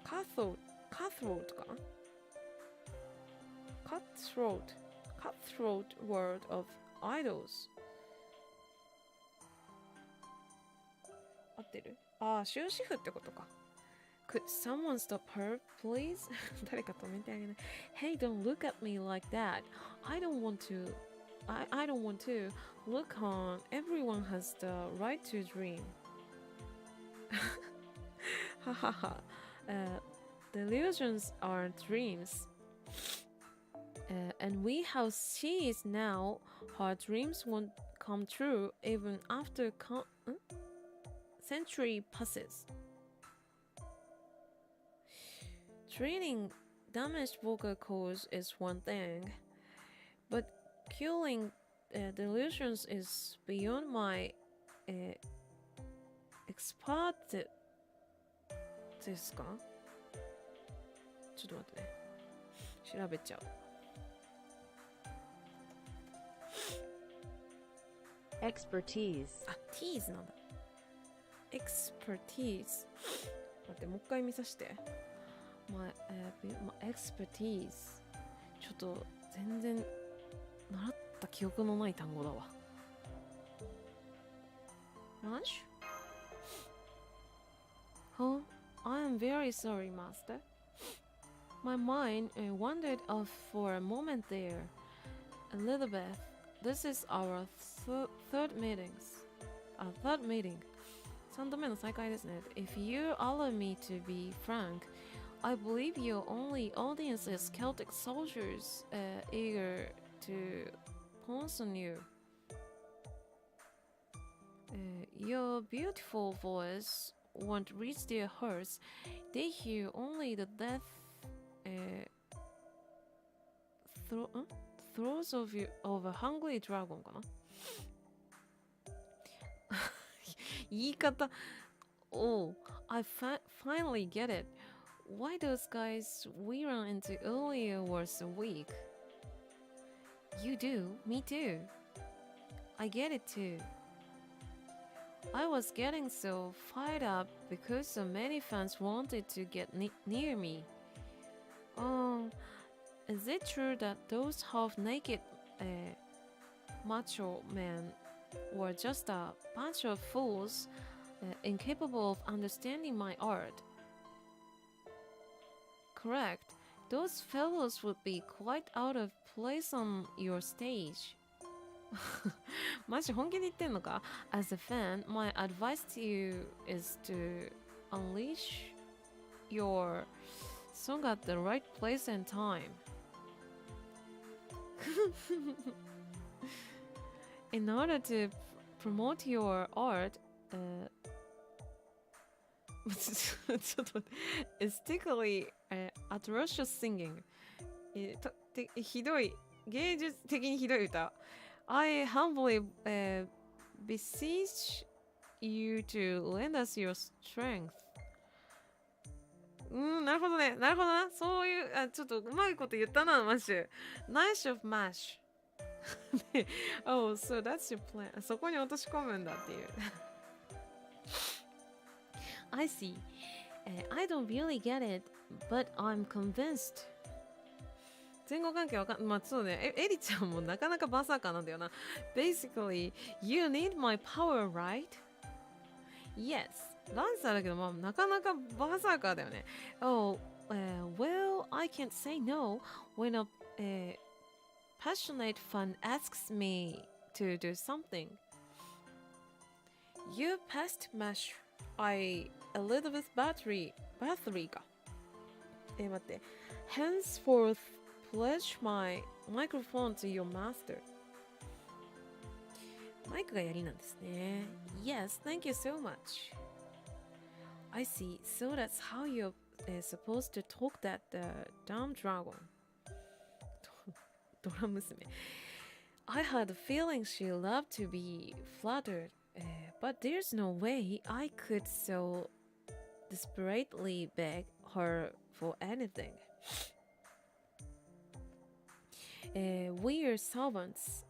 cutthroat かな？ cutthroat world of idols 合ってる？ああ、終止符ってことか。Could someone stop her, please? 誰か止めてあげない。Hey, don't look at me like that. I don't want to. I don't want to. Look on. Everyone has the right to dream. ははは。Delusions are dreams. And we have seized now. Her dreams won't come true even after century passes. Treating damaged vocal cords is one thing, but killing delusions is beyond my expert ですか？ちょっと待ってね。調べちゃう。expertise, あ、tease なんだ。expertise。待って、もう一回見させて。my expertise。ちょっと全然習った記憶のない単語だわ。Lunch? Oh, I am very sorry, master. My mind wandered off for a moment there. Elizabeth, this is our third meeting. 3度目の再会ですね。If you allow me to be frank, I believe your only audience is Celtic soldiers eager to pounce on you. Your beautiful voice won't reach their hearts. They hear only the death throes of a hungry dragon かな。言い方。Oh, I finally get it. Why those guys we ran into earlier were so weak? You do, me too. I get it too. I was getting so fired up because so many fans wanted to get near me. Oh, is it true that those half-naked macho men were just a bunch of fools incapable of understanding my art? Correct. Those fellows would be quite out of place on your stage. マジ本気で言ってんのか？ As a fan, my advice to you is to unleash your song at the right place and time. In order to promote your art, ちょっと待って。Aesthetically atrocious singing. ひどい、芸術的にひどい歌。I humbly beseech you to lend us your strength. なるほどね。なるほどな。そういう、ちょっとうまいこと言ったな、マッシュ。Nice of mash. Oh, so that's your plan. そこに落とし込むんだっていう。I see. I don't really get it, but I'm convinced. 前後関係わかん、まあそうね。エリちゃんもなかなかバーサーカーなんだよな。Basically, you need my power, right? Yes. ダンサーだけど、まあなかなかバーサーカーだよね。Oh, well, I can't say no when a passionate fan asks me to do something. You passed mash. Elizabeth Battery か。待って。Henceforth pledge my microphone to your master. マイクが槍なんですね。Yes, thank you so much. I see. So that's how you're supposed to talk that dumb dragon. ドラ娘。I had a feeling she loved to be flattered, but there's no way I could so desperately beg her for anything. We are servants.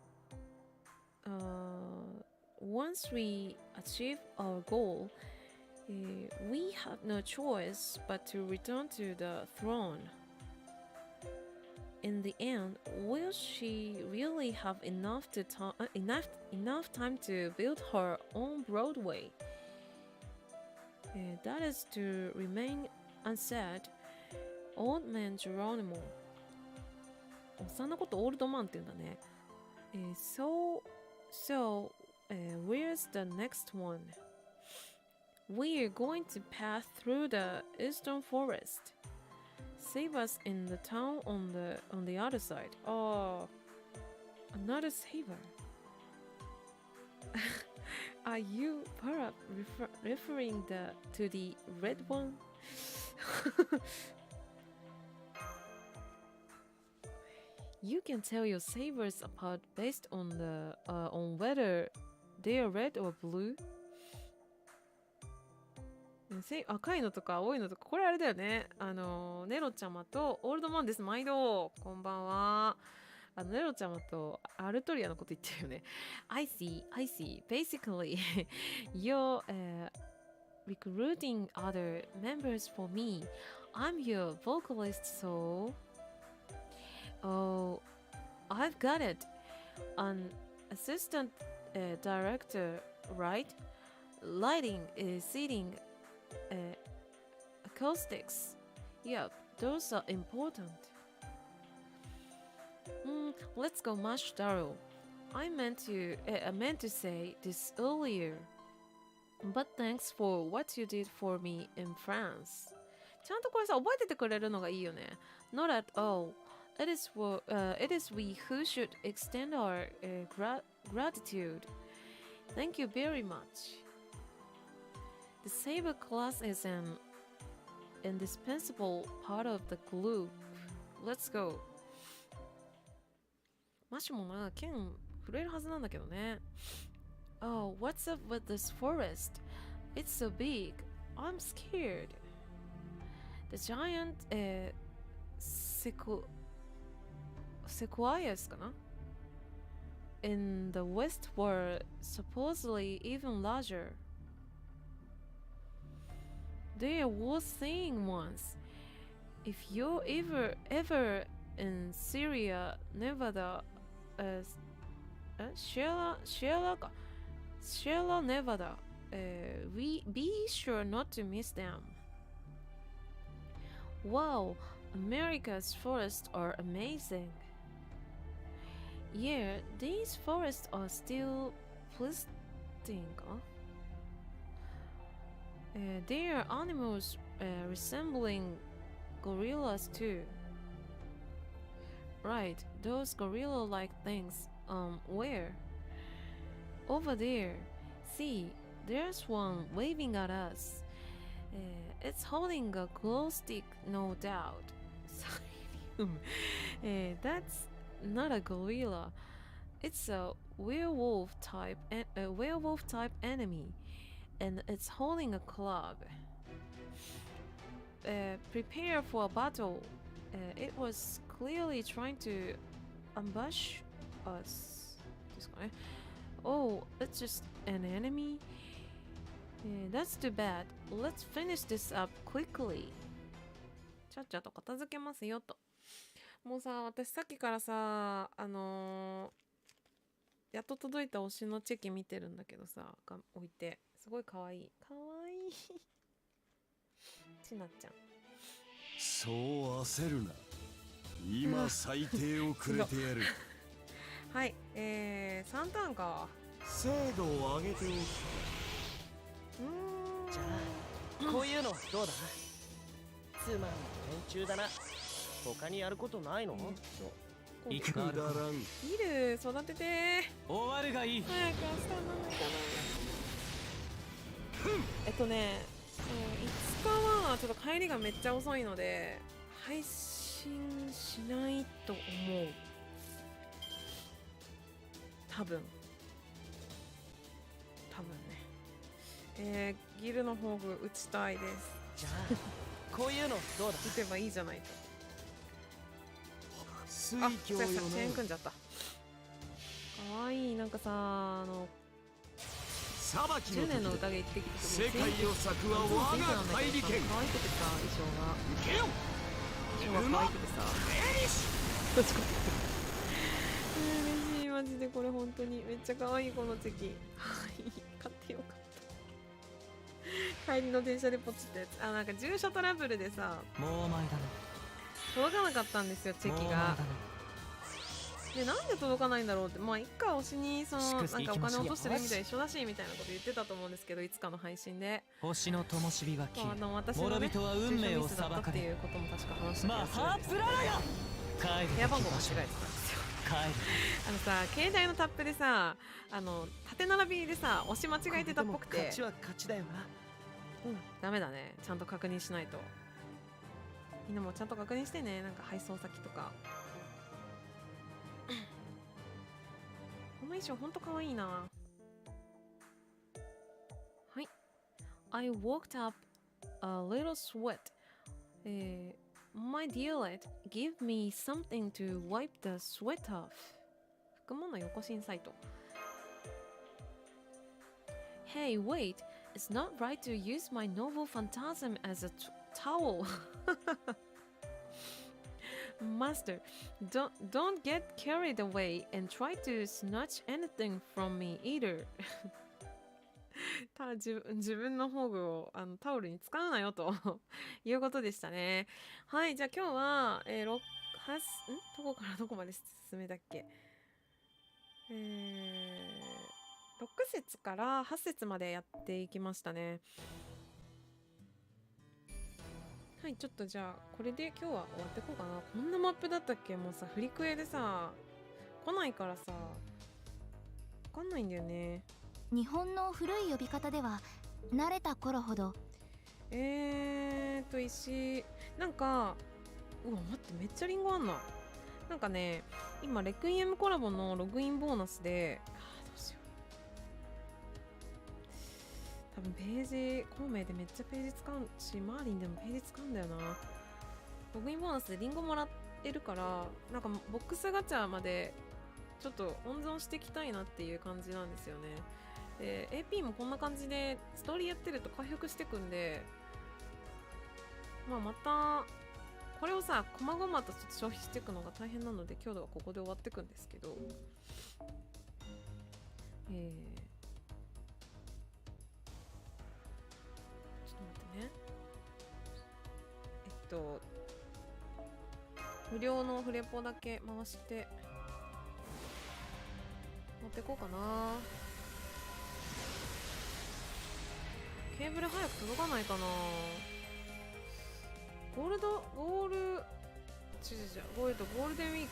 Once we achieve our goal, we have no choice but to return to the throne. In the end, will she really have enough time to build her own Broadway? That is to remain unsaid. Old man Geronimo. おっさんのことオールドマンって言うんだね。Where's the next one? We are going to pass through the eastern forest. Save us in the town on the other side. Oh, another saver. Are you perhaps referring to the red one? You can tell your savers apart based on whether they are red or blue. 赤いのとか青いのとか、これあれだよね。ネロちゃまとオールドマンです。毎度こんばんは。ネロちゃまとアルトリアのこと言ってるよね。I see. Basically, you're recruiting other members for me. I'm your vocalist, so... Oh, I've got it. An assistant director, right? Lighting, seating, acoustics. Yep, those are important. Let's go much thorough. I meant to say this earlier. But thanks for what you did for me in France. ちゃんとこれさ、覚えててくれるのがいいよね。Not at all. It is we who should extend our gratitude. Thank you very much. The saber class is an indispensable part of the group. Let's go. マシもな、剣震えるはずなんだけどね。Oh, what's up with this forest? It's so big. I'm scared. The giant sequoias かな in the west were supposedly even larger. They are worth seeing once. If you're ever in Syria, Nevada, Sierra Nevada, be sure not to miss them. Wow, America's forests are amazing. Yeah, these forests are still pristine. They are animals resembling gorillas too. Right, those gorilla-like things. Where? Over there. See, there's one waving at us. It's holding a glow stick, no doubt. That's not a gorilla. It's a werewolf type enemy, and it's holding a club. Prepare for a battle. It was clearly trying to ambush us. Oh, it's just an enemy? That's too bad. Let's finish this up quickly. ちゃっちゃと片付けますよと。もうさ、私さっきからさ、やっと届いた推しのチェキ見てるんだけどさ、置いて。すごいかわいい。かわいい。ちなちゃん。そう焦るな。今最低をくれてやる。はい、3ターンか。精度を上げておく。じゃあこういうのどうだ？つまんない連中だな。他にやることないの？行くくだらん。ギル育てて終わるがいい。早く明日になんないかな。5日はちょっと帰りがめっちゃ遅いので配信しないと思う。多分ね。ギルの宝具打ちたいです。じゃあこういうのどうだ？打てばいいじゃないと。水あ、郷よそうやチェーンな。組んじゃった。かわいい。なんかさ裁き10の時年の宴行ってきた世界を咲くは我が怪力剣。可愛くてさ、衣装が受けよ。可愛くてさどっちか嬉しい。マジでこれ本当にめっちゃ可愛い。この席買ってよかった帰りの電車でポチったやつ。なんか住所トラブルでさもうお前だな。届かなかったんですよ、チェキが。で、なんで届かないんだろうって、まあ一回推しになんかお金落としてるみたい一緒だしみたいなこと言ってたと思うんですけど、いつかの配信で星の灯火は消え、私のね、諸人は運命を住所ミスだったっていうことも確か話した気まあがするんですけど、ハープララよ。帰る部屋番号間違えてたんですよ。帰る。携帯のタップでさ、縦並びでさ、押し間違えてたっぽくて、勝ちは勝ちだよな。ダメだね。ちゃんと確認しないと。みんなもちゃんと確認してね。なんか配送先とか。この衣装ほんとかわいいな。はい。I walked up a little sweat. My dearlet, give me something to wipe the sweat off. 服物横審サイト。Hey, wait. It's not right to use my novel phantasm as a towel. Master, don't get carried away and try to snatch anything from me either. 自分の宝具をタオルに使うなよということでしたね。はい、じゃあ今日は、どこからどこまで進めたっけ。6節から8節までやっていきましたね。はい、ちょっとじゃあこれで今日は終わっていこうかな。こんなマップだったっけ。もうさ、フリクエでさ来ないからさわかんないんだよね。日本の古い呼び方では慣れた頃ほど石なんか、うわ待って、めっちゃリンゴあんな。なんかね、今レクイエムコラボのログインボーナスでどうしよう。多分ページ孔明でめっちゃページ使うし、マーリンでもページ使うんだよな。ログインボーナスでリンゴもらってるから、なんかボックスガチャまでちょっと温存していきたいなっていう感じなんですよね。で AP もこんな感じでストーリーやってると回復してくんで、またこれをさ細々とちょっと消費していくのが大変なので、今日はここで終わっていくんですけど、ちょっと待ってね。無料のフレポだけ回して持っていこうかな。ケーブル早く届かないかな。ゴールデンウィー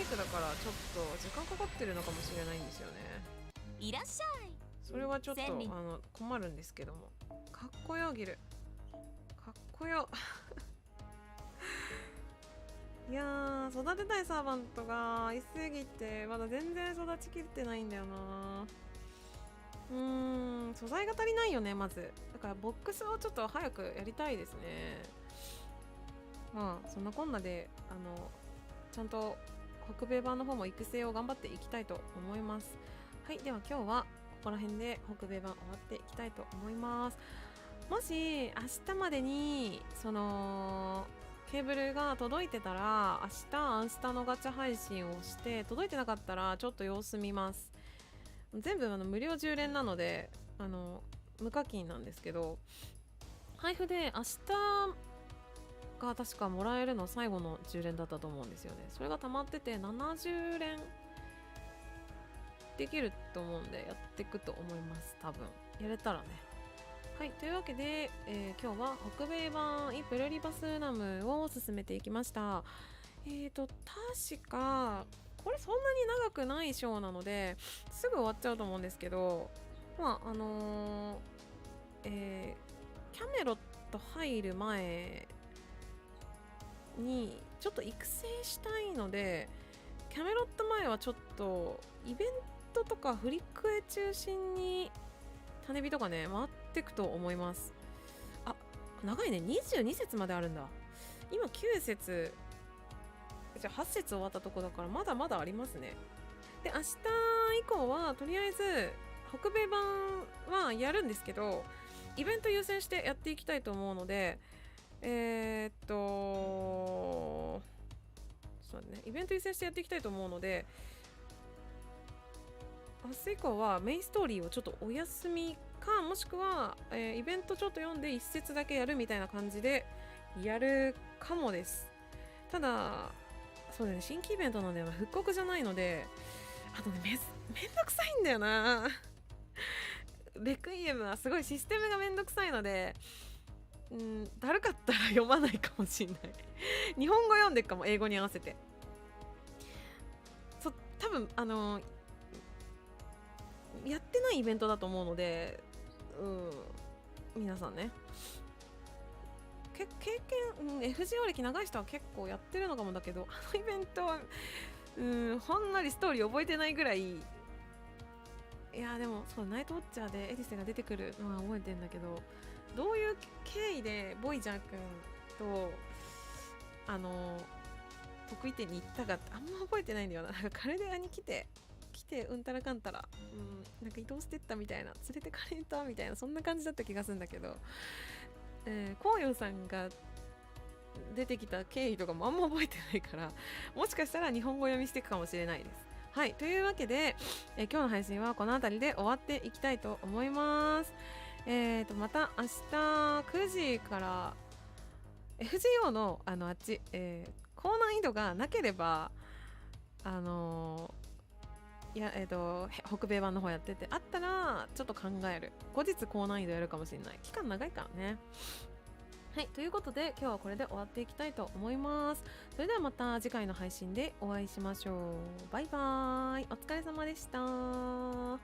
クだからちょっと時間かかってるのかもしれないんですよね。いらっしゃい。それはちょっと困るんですけども。かっこよギル、かっこよいやー、育てたいサーバントがいすぎてまだ全然育ちきってないんだよな。素材が足りないよね。まずだからボックスをちょっと早くやりたいですね。まあそんなこんなでちゃんと北米版の方も育成を頑張っていきたいと思います。はい、では今日はここら辺で北米版終わっていきたいと思います。もし明日までにケーブルが届いてたら明日アンスタのガチャ配信をして、届いてなかったらちょっと様子見ます。全部無料10連なので無課金なんですけど、配布で明日が確かもらえるの最後の10連だったと思うんですよね。それが溜まってて70連できると思うんでやっていくと思います。多分やれたらねはい、というわけで、今日は北米版プルーリバスウナムを進めていきました。確かこれそんなに長くない章なのですぐ終わっちゃうと思うんですけど、まあキャメロット入る前にちょっと育成したいので、キャメロット前はちょっとイベントとかフリックへ中心に種火とかね回っていくと思います。あ、長いね。22節まであるんだ。今9節じゃあ8節終わったとこだからまだまだありますね。で、明日以降はとりあえず北米版はやるんですけど、イベント優先してやっていきたいと思うので、そうね、イベント優先してやっていきたいと思うので、明日以降はメインストーリーをちょっとお休みか、もしくは、イベントちょっと読んで1節だけやるみたいな感じでやるかもです。ただそうだね、新規イベントなんだよな。復刻じゃないので、あとね、めんどくさいんだよなレクイエムはすごいシステムがめんどくさいので、だるかったら読まないかもしんない日本語読んでっかも、英語に合わせて。多分やってないイベントだと思うので、皆さんね、経験、FGO 歴長い人は結構やってるのかもだけど、あのイベントはほんのりストーリー覚えてないぐらい。いやでもそう、ナイトウォッチャーでエディセが出てくるのは覚えてんだけど、どういう経緯でボイジャー君と得意点に行ったかってあんま覚えてないんだよな。なんかカルデアに来てうんたらかんたら、なんか移動してったみたいな、連れてかれたみたいな、そんな感じだった気がするんだけど、コウヨンさんが出てきた経緯とかもあんま覚えてないから、もしかしたら日本語読みしていくかもしれないです。はい、というわけで、今日の配信はこの辺りで終わっていきたいと思います。また明日9時から FGO のあっち、高難易度がなければ北米版の方やってて、あったらちょっと考える。後日高難易度やるかもしれない。期間長いからね。はい、ということで今日はこれで終わっていきたいと思います。それではまた次回の配信でお会いしましょう。バイバーイ。お疲れ様でした。